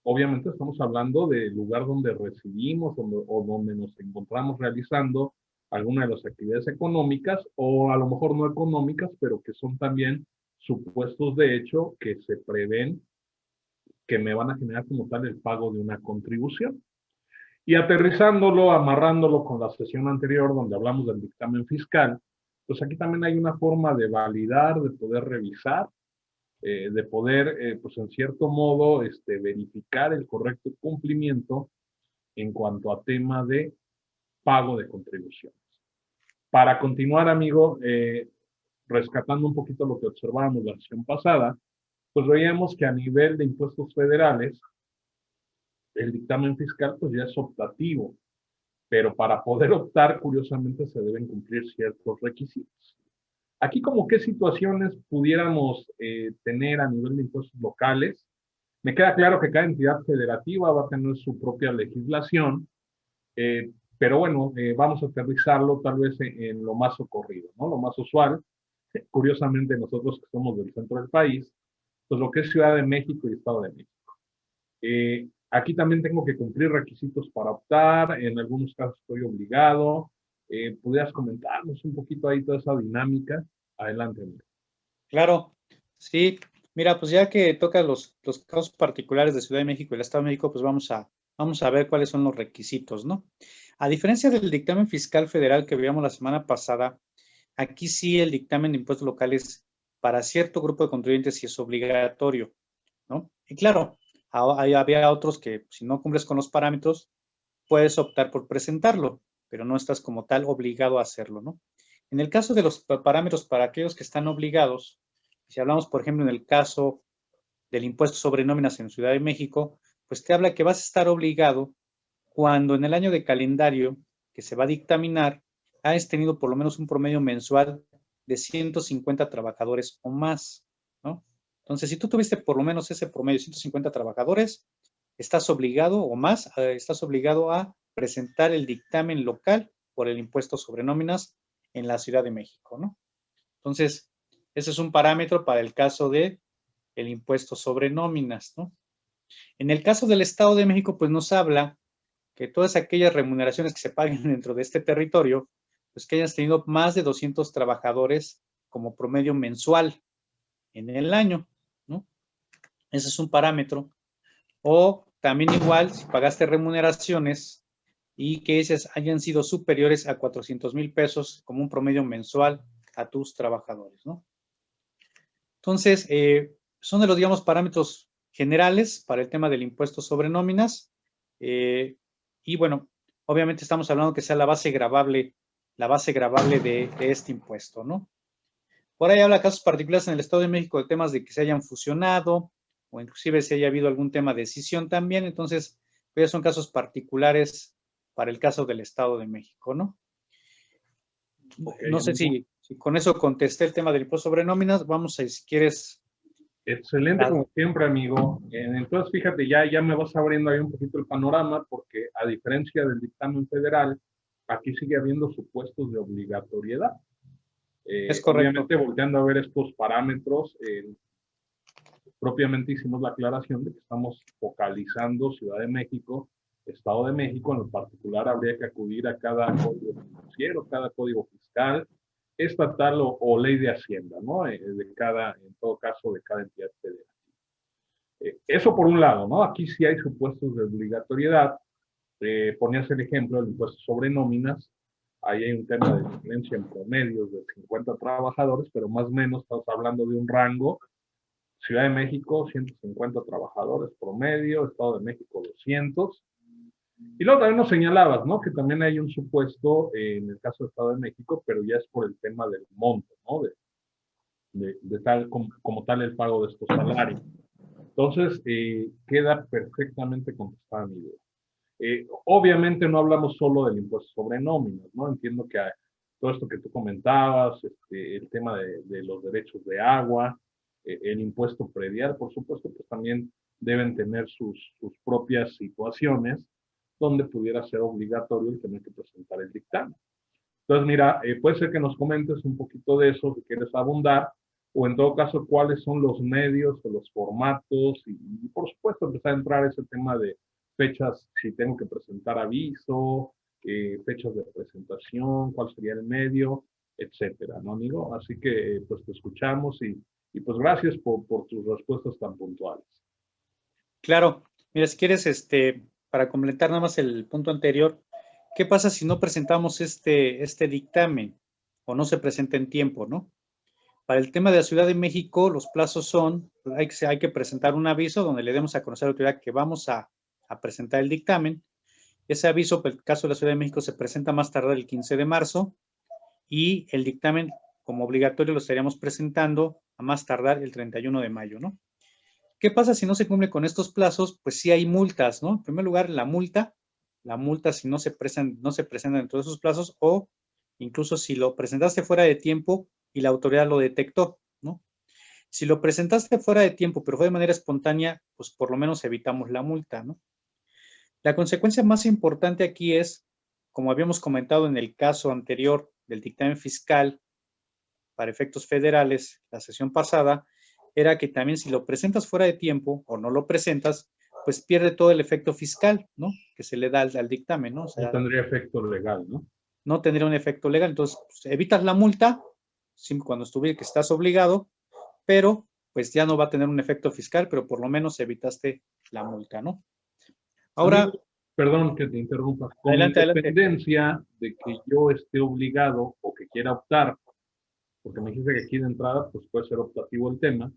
obviamente estamos hablando del lugar donde residimos o donde nos encontramos realizando alguna de las actividades económicas o a lo mejor no económicas, pero que son también supuestos de hecho que se prevén que me van a generar como tal el pago de una contribución. Y aterrizándolo, amarrándolo con la sesión anterior donde hablamos del dictamen fiscal, pues aquí también hay una forma de validar, de poder revisar de poder, pues en cierto modo, verificar el correcto cumplimiento en cuanto a tema de pago de contribuciones. Para continuar, amigo, rescatando un poquito lo que observábamos la sesión pasada, pues veíamos que a nivel de impuestos federales, el dictamen fiscal pues ya es optativo, pero para poder optar, curiosamente, se deben cumplir ciertos requisitos. Aquí, como qué situaciones pudiéramos tener a nivel de impuestos locales. Me queda claro que cada entidad federativa va a tener su propia legislación, pero bueno, vamos a aterrizarlo tal vez en lo más ocurrido, ¿no? Lo más usual. Curiosamente, nosotros que somos del centro del país, pues lo que es Ciudad de México y Estado de México. Aquí también tengo que cumplir requisitos para optar, en algunos casos estoy obligado. ¿Pudieras comentarnos un poquito ahí toda esa dinámica? Adelante, amigo. Claro, sí. Mira, pues ya que toca los casos particulares de Ciudad de México y el Estado de México, pues vamos a ver cuáles son los requisitos, ¿no? A diferencia del dictamen fiscal federal que veíamos la semana pasada, aquí sí el dictamen de impuestos locales para cierto grupo de contribuyentes sí es obligatorio, ¿no? Y claro, había otros que si no cumples con los parámetros, puedes optar por presentarlo, pero no estás como tal obligado a hacerlo, ¿no? En el caso de los parámetros para aquellos que están obligados, si hablamos, por ejemplo, en el caso del impuesto sobre nóminas en Ciudad de México, pues te habla que vas a estar obligado cuando en el año de calendario que se va a dictaminar hayas tenido por lo menos un promedio mensual de 150 trabajadores o más, ¿no? Entonces, si tú tuviste por lo menos ese promedio de 150 trabajadores, estás obligado o más, estás obligado a presentar el dictamen local por el impuesto sobre nóminas en la Ciudad de México, ¿no? Entonces, ese es un parámetro para el caso de el impuesto sobre nóminas, ¿no? En el caso del Estado de México, pues nos habla que todas aquellas remuneraciones que se paguen dentro de este territorio, pues que hayas tenido más de 200 trabajadores como promedio mensual en el año, ¿no? Ese es un parámetro. O también igual, si pagaste remuneraciones y que esas hayan sido superiores a 400,000 pesos como un promedio mensual a tus trabajadores, ¿no? Entonces, son de los, digamos, parámetros generales para el tema del impuesto sobre nóminas. Y bueno, obviamente estamos hablando que sea la base gravable de este impuesto, ¿no? Por ahí habla casos particulares en el Estado de México de temas de que se hayan fusionado o inclusive si haya habido algún tema de escisión también. Entonces, pues son casos particulares para el caso del Estado de México, ¿no? Okay, no sé si con eso contesté el tema del impuesto sobre nóminas. Vamos a, si quieres. Excelente, como siempre, amigo. Entonces, fíjate, ya me vas abriendo ahí un poquito el panorama, porque a diferencia del dictamen federal, aquí sigue habiendo supuestos de obligatoriedad. Es correcto. Obviamente, volteando a ver estos parámetros, propiamente hicimos la aclaración de que estamos focalizando Ciudad de México, Estado de México. En lo particular, habría que acudir a cada código financiero, cada código fiscal, estatal o ley de Hacienda, ¿no? En todo caso, de cada entidad federal. Eso por un lado, ¿no? Aquí sí hay supuestos de obligatoriedad. Ponías el ejemplo del impuesto sobre nóminas. Ahí hay un tema de diferencia en promedios de 50 trabajadores, pero más o menos estamos hablando de un rango. Ciudad de México, 150 trabajadores promedio, Estado de México, 200. Y luego también nos señalabas, ¿no? Que también hay un supuesto en el caso del Estado de México, pero ya es por el tema del monto, ¿no? De tal como tal el pago de estos salarios. Entonces, queda perfectamente contestada mi duda. Obviamente no hablamos solo del impuesto sobre nóminas, ¿no? Entiendo que todo esto que tú comentabas, el tema de los derechos de agua, el impuesto predial, por supuesto, pues también deben tener sus propias situaciones donde pudiera ser obligatorio el tener que presentar el dictamen. Entonces, mira, puede ser que nos comentes un poquito de eso, si quieres abundar, o en todo caso, cuáles son los medios o los formatos, y por supuesto empezar a entrar ese tema de fechas, si tengo que presentar aviso, fechas de presentación, cuál sería el medio, etcétera, ¿no, amigo? Así que, pues, te escuchamos y pues, gracias por tus respuestas tan puntuales. Claro. Mira, si quieres, para completar nada más el punto anterior, ¿qué pasa si no presentamos este dictamen o no se presenta en tiempo, no? Para el tema de la Ciudad de México, los plazos son, hay que presentar un aviso donde le demos a conocer a la autoridad que vamos a presentar el dictamen. Ese aviso, por el caso de la Ciudad de México, se presenta más tardar el 15 de marzo y el dictamen, como obligatorio, lo estaríamos presentando a más tardar el 31 de mayo, ¿no? ¿Qué pasa si no se cumple con estos plazos? Pues sí hay multas, ¿no? En primer lugar, la multa si no se presenta dentro de esos plazos, o incluso si lo presentaste fuera de tiempo y la autoridad lo detectó, ¿no? Si lo presentaste fuera de tiempo, pero fue de manera espontánea, pues por lo menos evitamos la multa, ¿no? La consecuencia más importante aquí es, como habíamos comentado en el caso anterior del dictamen fiscal para efectos federales, la sesión pasada, era que también si lo presentas fuera de tiempo o no lo presentas, pues pierde todo el efecto fiscal, ¿no? Que se le da al dictamen, ¿no? O sea, no tendría efecto legal, ¿no? No tendría un efecto legal. Entonces, pues, evitas la multa cuando que estás obligado, pero pues ya no va a tener un efecto fiscal, pero por lo menos evitaste la multa, ¿no? Ahora, Amigo, perdón que te interrumpa, con adelante. independencia de que yo esté obligado o que quiera optar, porque me dijiste que aquí de entrada pues puede ser optativo el tema,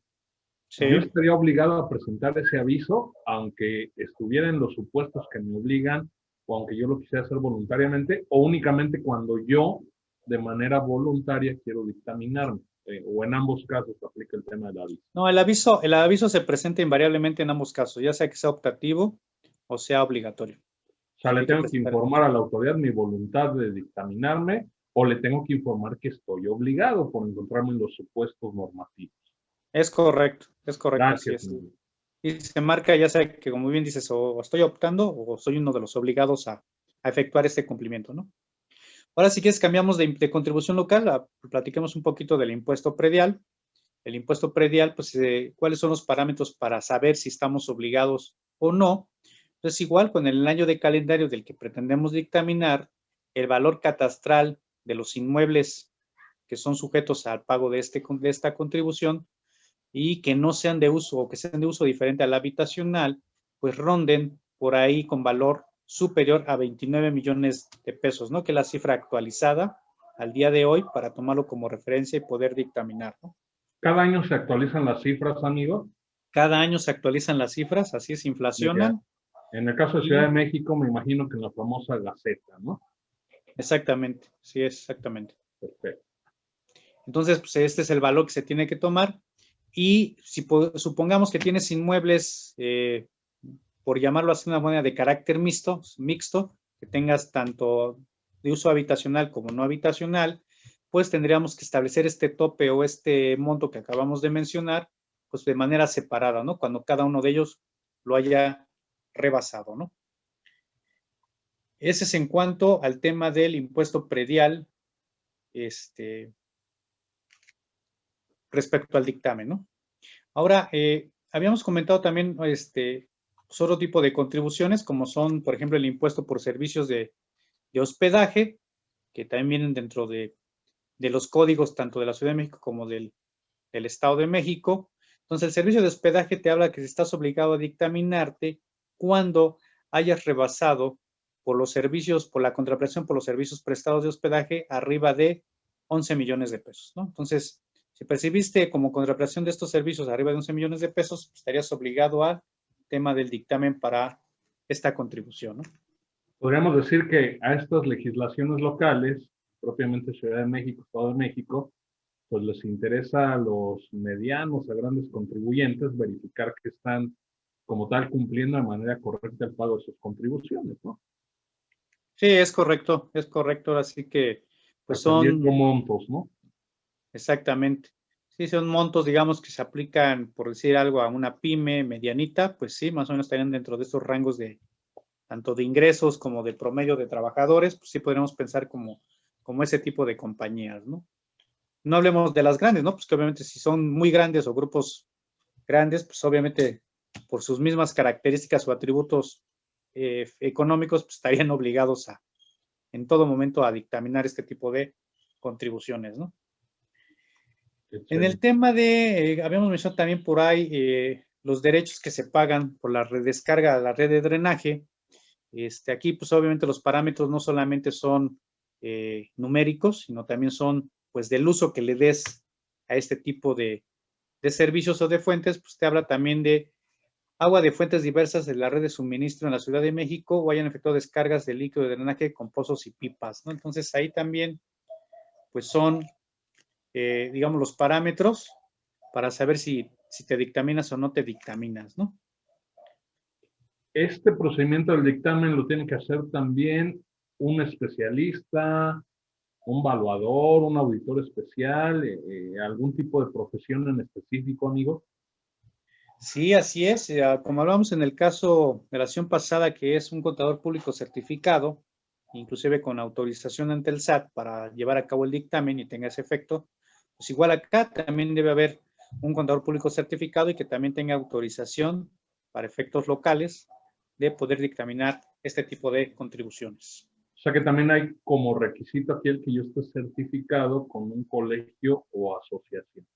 Sí, yo estaría obligado a presentar ese aviso, aunque estuviera en los supuestos que me obligan, o aunque yo lo quisiera hacer voluntariamente, o únicamente cuando yo, de manera voluntaria, quiero dictaminarme, o en ambos casos aplica el tema del aviso. no, el aviso se presenta invariablemente en ambos casos, ya sea que sea optativo o sea obligatorio. O sea, le Hay que tengo que presentar. informar a la autoridad mi voluntad de dictaminarme, o le tengo que informar que estoy obligado por encontrarme en los supuestos normativos. Es correcto, así Gracias, es. amigo. Y se marca, ya sea que, como bien dices, o estoy optando o soy uno de los obligados a efectuar este cumplimiento, ¿no? Ahora, si quieres, cambiamos de contribución local, platiquemos un poquito del impuesto predial. El impuesto predial, pues, ¿cuáles son los parámetros para saber si estamos obligados o no? Entonces, igual con el año de calendario del que pretendemos dictaminar, el valor catastral de los inmuebles que son sujetos al pago de esta contribución y que no sean de uso o que sean de uso diferente al habitacional, pues ronden por ahí con valor superior a 29 millones de pesos, ¿no? Que es la cifra actualizada al día de hoy para tomarlo como referencia y poder dictaminar, ¿no? Cada año se actualizan las cifras, amigo. Cada año se actualizan las cifras, así es, inflacionan. En el caso de Ciudad de México, me imagino que en la famosa Gaceta, ¿no? Exactamente, sí, exactamente. Perfecto. Entonces, pues este es el valor que se tiene que tomar. Y si supongamos que tienes inmuebles, por llamarlo así, una moneda de carácter mixto, que tengas tanto de uso habitacional como no habitacional, pues tendríamos que establecer este tope o este monto que acabamos de mencionar, pues de manera separada, ¿no? Cuando cada uno de ellos lo haya rebasado, ¿no? Ese es en cuanto al tema del impuesto predial, respecto al dictamen, ¿no? Ahora, habíamos comentado también pues, otro tipo de contribuciones, como son, por ejemplo, el impuesto por servicios de hospedaje, que también vienen dentro de los códigos tanto de la Ciudad de México como del Estado de México. Entonces, el servicio de hospedaje te habla que estás obligado a dictaminarte cuando hayas rebasado por los servicios, por la contraprestación por los servicios prestados de hospedaje arriba de 11 millones de pesos, ¿no? Entonces, si percibiste como contraprestación de estos servicios arriba de 11 millones de pesos, estarías obligado al tema del dictamen para esta contribución, ¿no? Podríamos decir que a estas legislaciones locales, propiamente Ciudad de México, Estado de México, pues les interesa a los medianos, a grandes contribuyentes, verificar que están como tal cumpliendo de manera correcta el pago de sus contribuciones, ¿no? Sí, es correcto, así que pues son montos, ¿no? exactamente. Sí, son montos, digamos, que se aplican, por decir algo, a una pyme medianita, pues sí, más o menos estarían dentro de estos rangos de tanto de ingresos como de promedio de trabajadores, pues sí podríamos pensar como ese tipo de compañías, ¿no? No hablemos de las grandes, ¿no? Pues que obviamente si son muy grandes o grupos grandes, pues obviamente por sus mismas características o atributos económicos, pues estarían obligados en todo momento a dictaminar este tipo de contribuciones, ¿no? En el tema de, habíamos mencionado también por ahí los derechos que se pagan por la descarga de la red de drenaje. Aquí, pues obviamente los parámetros no solamente son numéricos, sino también son, pues, del uso que le des a este tipo de servicios o de fuentes, pues te habla también de agua de fuentes diversas de la red de suministro en la Ciudad de México o hayan efectuado descargas de líquido de drenaje con pozos y pipas, ¿no? Entonces ahí también pues son, digamos, los parámetros para saber si te dictaminas o no te dictaminas, ¿no? Este procedimiento del dictamen lo tiene que hacer también un especialista, un evaluador, un auditor especial, algún tipo de profesión en específico, amigo. Sí, así es. Como hablamos en el caso de la sesión pasada, que es un contador público certificado, inclusive con autorización ante el SAT para llevar a cabo el dictamen y tenga ese efecto, pues igual acá también debe haber un contador público certificado y que también tenga autorización para efectos locales de poder dictaminar este tipo de contribuciones. O sea que también hay como requisito aquí el que yo esté certificado con un colegio o asociación.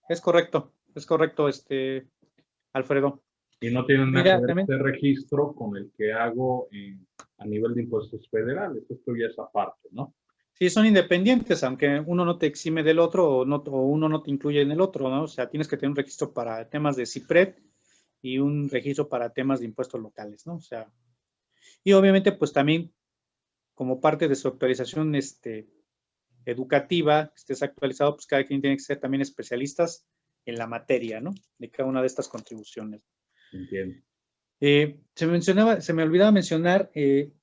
Es correcto, Alfredo. Y no tienen nada Mira, que ver también, este registro con el que hago a nivel de impuestos federales. Esto ya es aparte, ¿no? sí, son independientes, aunque uno no te exime del otro o uno no te incluye en el otro, ¿no? O sea, tienes que tener un registro para temas de CIPRED y un registro para temas de impuestos locales, ¿no? O sea, y obviamente, pues también como parte de su actualización educativa, que estés actualizado, pues cada quien tiene que ser también especialistas en la materia, ¿no? De cada una de estas contribuciones. Entiendo. Se me olvidaba mencionar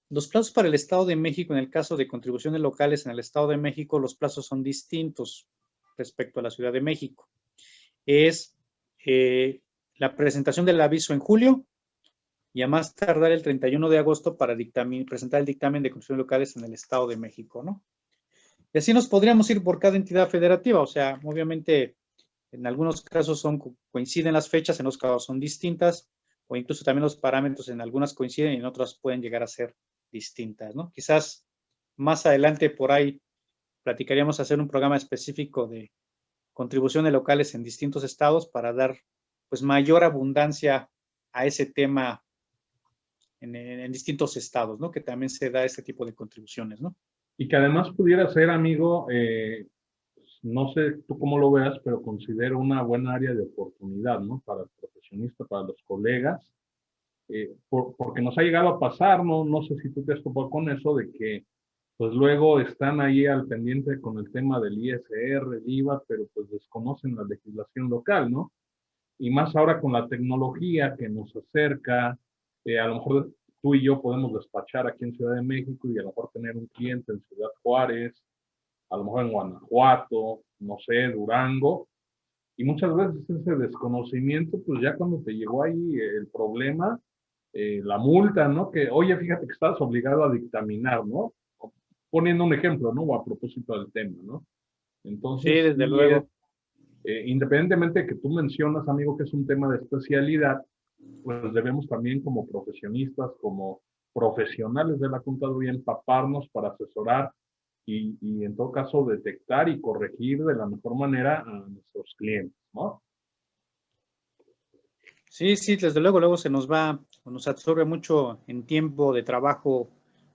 los plazos para el Estado de México. En el caso de contribuciones locales en el Estado de México, los plazos son distintos respecto a la Ciudad de México. Es la presentación del aviso en julio y a más tardar el 31 de agosto para presentar el dictamen de contribuciones locales en el Estado de México, ¿no? Y así nos podríamos ir por cada entidad federativa. O sea, obviamente en algunos casos coinciden las fechas, en otros casos son distintas, o incluso también los parámetros en algunas coinciden y en otras pueden llegar a ser distintas, ¿no? Quizás más adelante por ahí platicaríamos hacer un programa específico de contribuciones locales en distintos estados para dar pues mayor abundancia a ese tema en distintos estados, ¿no? Que también se da este tipo de contribuciones, ¿no? Y que además pudiera ser, amigo, no sé tú cómo lo veas, pero considero una buena área de oportunidad, ¿no? Para el profesionista, para los colegas, porque nos ha llegado a pasar, no sé si tú te has topado con eso, de que pues luego están ahí al pendiente con el tema del ISR, el IVA, pero pues desconocen la legislación local, ¿no? Y más ahora con la tecnología que nos acerca, a lo mejor tú y yo podemos despachar aquí en Ciudad de México y a lo mejor tener un cliente en Ciudad Juárez, a lo mejor en Guanajuato, no sé, Durango, y muchas veces ese desconocimiento, pues ya cuando te llegó ahí el problema, la multa, ¿no? Que, oye, fíjate que estás obligado a dictaminar, ¿no? Poniendo un ejemplo, ¿no? O a propósito del tema, ¿no? Sí, Entonces, desde sí es, luego. independientemente de que tú mencionas, amigo, que es un tema de especialidad, pues debemos también como profesionistas, como profesionales de la contaduría, empaparnos para asesorar y en todo caso detectar y corregir de la mejor manera a nuestros clientes, ¿no? Sí, sí, desde luego, luego nos absorbe mucho en tiempo de trabajo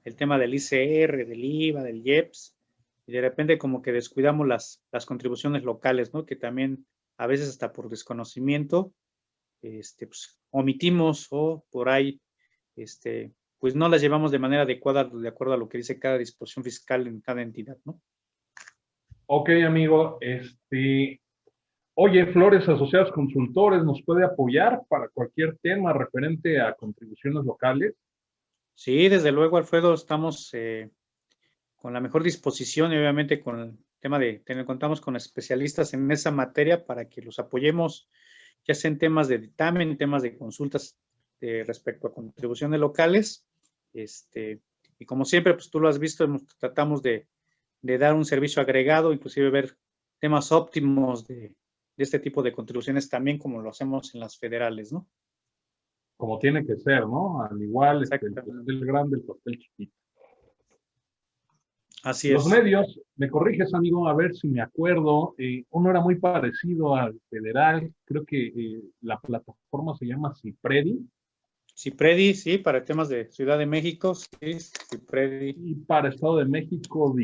el tema del ICR, del IVA, del IEPS, y de repente como que descuidamos las contribuciones locales, ¿no? Que también a veces hasta por desconocimiento, pues, omitimos o por ahí, pues no las llevamos de manera adecuada de acuerdo a lo que dice cada disposición fiscal en cada entidad, ¿no? Ok, amigo, oye, Flores Asociados Consultores nos puede apoyar para cualquier tema referente a contribuciones locales. Sí, desde luego, Alfredo, estamos con la mejor disposición y obviamente con el tema contamos con especialistas en esa materia para que los apoyemos, ya sea en temas de dictamen, en temas de consultas respecto a contribuciones locales. Y como siempre, pues tú lo has visto, tratamos de dar un servicio agregado, inclusive ver temas óptimos de este tipo de contribuciones también como lo hacemos en las federales, ¿no? Como tiene que ser, ¿no? Al igual, el Exactamente. pastel grande, el pastel chiquito. Así Los es. medios, me corriges, amigo, a ver si me acuerdo, uno era muy parecido al federal, creo que la plataforma se llama Cipredi, CIPREDI, sí, para temas de Ciudad de México, sí, CIPREDI. y para Estado de México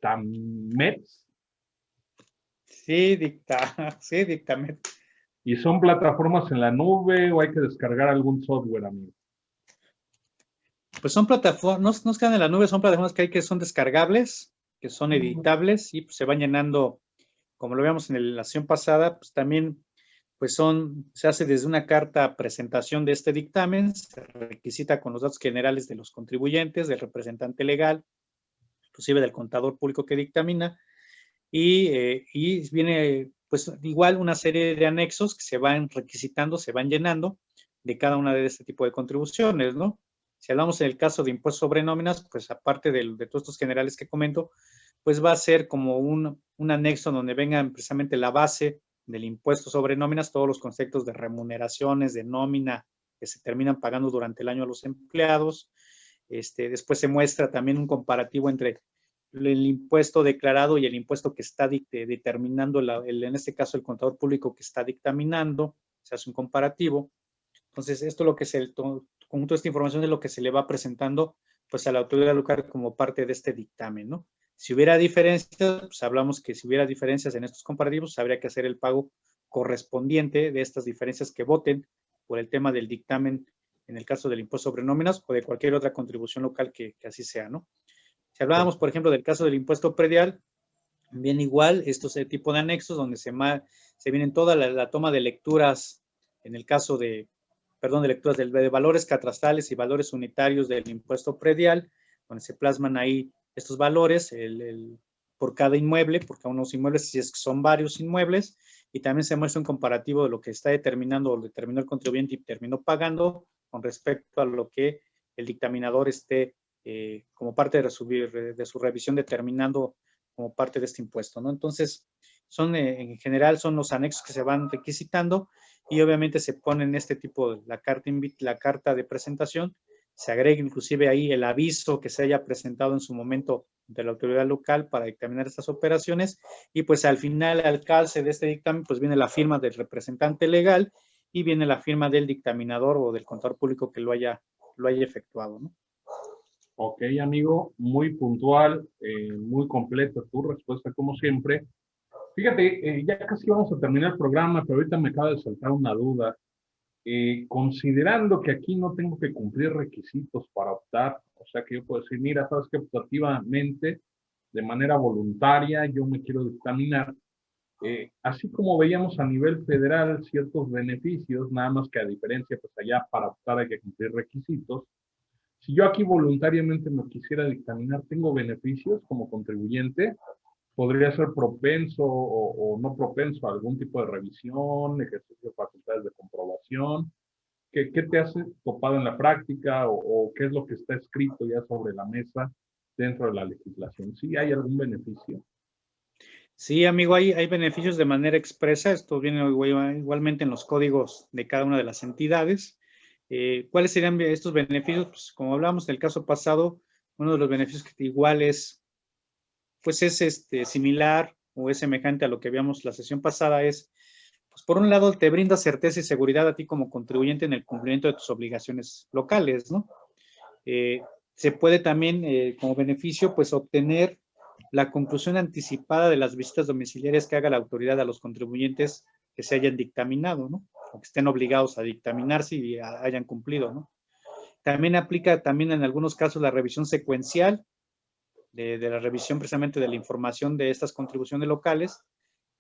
Dictamets. Sí, sí, Dictamet. ¿Y son plataformas en la nube o hay que descargar algún software, amigo? Pues son plataformas, no quedan en la nube, son plataformas que son descargables, que son editables y pues se van llenando, como lo veíamos en la sesión pasada, pues también pues se hace desde una carta presentación de este dictamen, se requisita con los datos generales de los contribuyentes, del representante legal, inclusive del contador público que dictamina, y viene pues igual una serie de anexos que se van requisitando, se van llenando de cada una de este tipo de contribuciones, ¿no? Si hablamos en el caso de impuestos sobre nóminas, pues aparte de todos estos generales que comento, pues va a ser como un anexo donde vengan precisamente la base del impuesto sobre nóminas, todos los conceptos de remuneraciones, de nómina que se terminan pagando durante el año a los empleados. Después se muestra también un comparativo entre el impuesto declarado y el impuesto que está determinando, en este caso el contador público que está dictaminando, se hace un comparativo. Entonces, esto es lo que conjunto de esta información es lo que se le va presentando pues a la autoridad local como parte de este dictamen, ¿no? Si hubiera diferencias, pues hablamos que si hubiera diferencias en estos comparativos, habría que hacer el pago correspondiente de estas diferencias que voten por el tema del dictamen en el caso del impuesto sobre nóminas o de cualquier otra contribución local que así sea, ¿no? Si hablábamos, por ejemplo, del caso del impuesto predial, bien igual, estos tipo de anexos donde se vienen toda la toma de lecturas, en el caso de lecturas de valores catastrales y valores unitarios del impuesto predial, donde se plasman ahí estos valores por cada inmueble, por cada uno de los inmuebles, si es que son varios inmuebles, y también se muestra un comparativo de lo que está determinando o determinó el contribuyente y terminó pagando con respecto a lo que el dictaminador esté como parte de su revisión determinando como parte de este impuesto, ¿no? Entonces, en general son los anexos que se van requisitando y obviamente se pone en este tipo de la carta de presentación, se agrega inclusive ahí el aviso que se haya presentado en su momento de la autoridad local para dictaminar estas operaciones y pues al final, al calce de este dictamen, pues viene la firma del representante legal y viene la firma del dictaminador o del contador público que lo haya efectuado, ¿no? Ok, amigo, muy puntual, muy completa tu respuesta como siempre. Fíjate, ya casi vamos a terminar el programa, pero ahorita me acaba de saltar una duda. Considerando que aquí no tengo que cumplir requisitos para optar, o sea que yo puedo decir, mira, sabes que optativamente, de manera voluntaria, yo me quiero dictaminar, así como veíamos a nivel federal ciertos beneficios, nada más que a diferencia, pues allá para optar hay que cumplir requisitos. Si yo aquí voluntariamente me quisiera dictaminar, ¿tengo beneficios como contribuyente? ¿Podría ser propenso o no propenso a algún tipo de revisión, ejercicio de facultades de comprobación? ¿Qué te hace topado en la práctica o qué es lo que está escrito ya sobre la mesa dentro de la legislación? ¿Sí hay algún beneficio? Sí, amigo, hay beneficios de manera expresa. Esto viene igualmente en los códigos de cada una de las entidades. ¿Cuáles serían estos beneficios? Pues, como hablamos del caso pasado, uno de los beneficios que igual es similar o es semejante a lo que vimos la sesión pasada es, pues por un lado, te brinda certeza y seguridad a ti como contribuyente en el cumplimiento de tus obligaciones locales, ¿no? Se puede también, como beneficio, pues obtener la conclusión anticipada de las visitas domiciliarias que haga la autoridad a los contribuyentes que se hayan dictaminado, ¿no? O que estén obligados a dictaminarse y hayan cumplido, ¿no? También aplica también en algunos casos la revisión secuencial de la revisión precisamente de la información de estas contribuciones locales,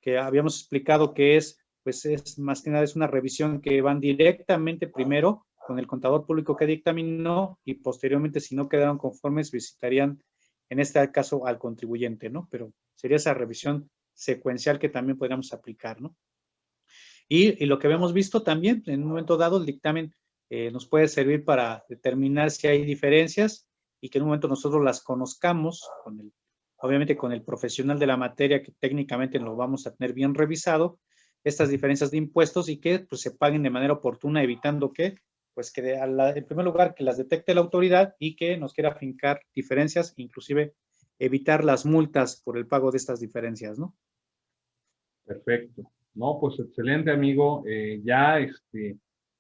que habíamos explicado que pues es más que nada es una revisión que van directamente primero con el contador público que dictaminó y posteriormente, si no quedaron conformes, visitarían en este caso al contribuyente, ¿no? Pero sería esa revisión secuencial que también podríamos aplicar, ¿no? Y lo que habíamos visto también, en un momento dado, el dictamen nos puede servir para determinar si hay diferencias y que en un momento nosotros las conozcamos, obviamente con el profesional de la materia que técnicamente lo vamos a tener bien revisado, estas diferencias de impuestos y que pues, se paguen de manera oportuna, evitando que, pues que en primer lugar, que las detecte la autoridad y que nos quiera fincar diferencias, inclusive evitar las multas por el pago de estas diferencias, ¿no? Perfecto. No, pues excelente, amigo. Ya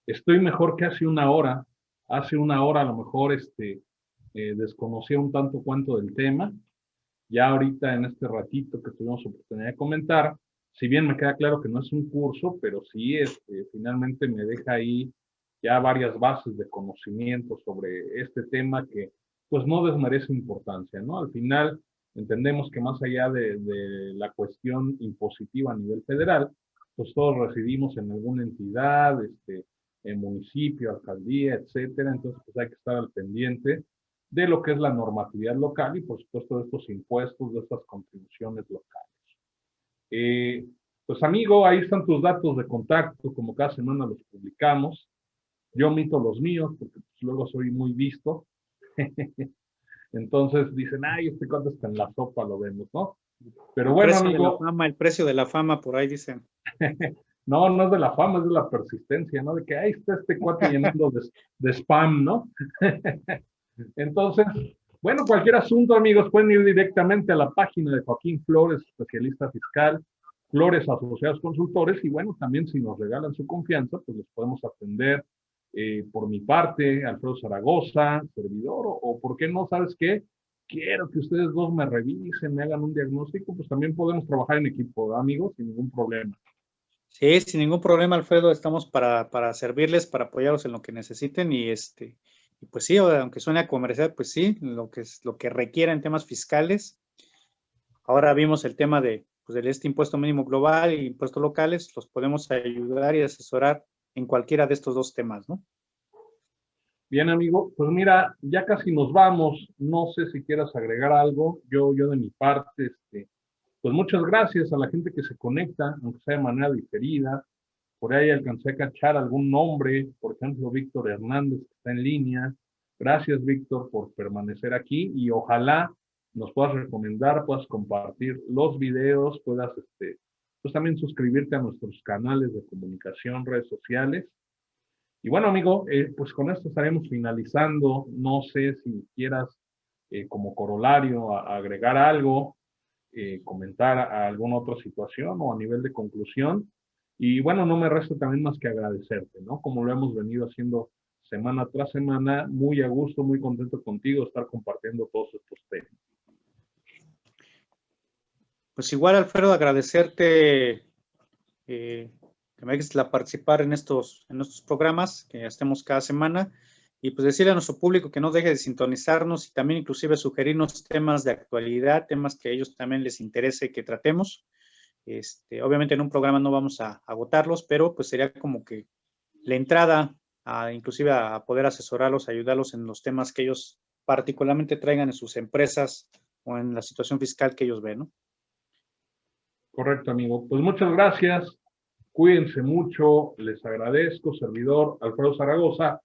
estoy mejor que hace una hora. Hace una hora a lo mejor desconocía un tanto cuanto del tema. ya ahorita en este ratito que tuvimos oportunidad de comentar, si bien me queda claro que no es un curso, pero sí finalmente me deja ahí ya varias bases de conocimiento sobre este tema que pues no desmerece importancia, ¿no? Al final entendemos que más allá de la cuestión impositiva a nivel federal, pues todos residimos en alguna entidad, en municipio, alcaldía, etcétera, entonces pues hay que estar al pendiente de lo que es la normatividad local y por supuesto de estos impuestos, de estas contribuciones locales. Pues amigo, ahí están tus datos de contacto, como cada semana los publicamos. Yo omito los míos porque pues, luego soy muy visto. Entonces dicen, ay, este cuento está en la sopa, lo vemos, ¿no? Pero bueno, amigo. El precio de la fama, por ahí dicen. No, no es de la fama, es de la persistencia, ¿no? De que ahí está este cuate llenando de spam, ¿no? Entonces, bueno, cualquier asunto, amigos, pueden ir directamente a la página de Joaquín Flores, especialista fiscal, Flores Asociados Consultores, y bueno, también si nos regalan su confianza, pues les podemos atender por mi parte, Alfredo Zaragoza, servidor, o por qué no, ¿sabes qué? Quiero que ustedes dos me revisen, me hagan un diagnóstico, pues también podemos trabajar en equipo, amigos, sin ningún problema. Sí, sin ningún problema, Alfredo, estamos para servirles, para apoyarlos en lo que necesiten y pues sí, aunque suene a comercial, pues sí, lo que requiera en temas fiscales. Ahora vimos el tema de este impuesto mínimo global y impuestos locales, los podemos ayudar y asesorar en cualquiera de estos dos temas, ¿no? Bien, amigo, pues mira, ya casi nos vamos, no sé si quieras agregar algo, yo de mi parte, pues muchas gracias a la gente que se conecta, aunque sea de manera diferida. Por ahí alcancé a cachar algún nombre, por ejemplo, Víctor Hernández, que está en línea. Gracias, Víctor, por permanecer aquí y ojalá nos puedas recomendar, puedas compartir los videos, puedas pues también suscribirte a nuestros canales de comunicación, redes sociales. Y bueno, amigo, pues con esto estaremos finalizando. No sé si quieras como corolario agregar algo, comentar alguna otra situación o a nivel de conclusión. Y bueno, no me resta también más que agradecerte, ¿no? Como lo hemos venido haciendo semana tras semana, muy a gusto, muy contento contigo estar compartiendo todos estos temas. Pues igual, Alfredo, agradecerte que me dejes participar en estos programas que hacemos cada semana y pues decirle a nuestro público que no deje de sintonizarnos y también inclusive sugerirnos temas de actualidad, temas que a ellos también les interese que tratemos. Obviamente en un programa no vamos a agotarlos, pero pues sería como que la entrada inclusive a poder asesorarlos, ayudarlos en los temas que ellos particularmente traigan en sus empresas o en la situación fiscal que ellos ven, ¿no? Correcto, amigo. Pues muchas gracias. Cuídense mucho. Les agradezco. Servidor Alfredo Zaragoza.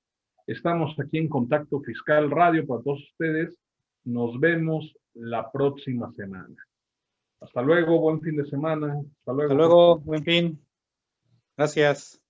Estamos aquí en Contacto Fiscal Radio para todos ustedes. Nos vemos la próxima semana. Hasta luego. Buen fin de semana. Hasta luego. Hasta luego. Buen fin. Gracias.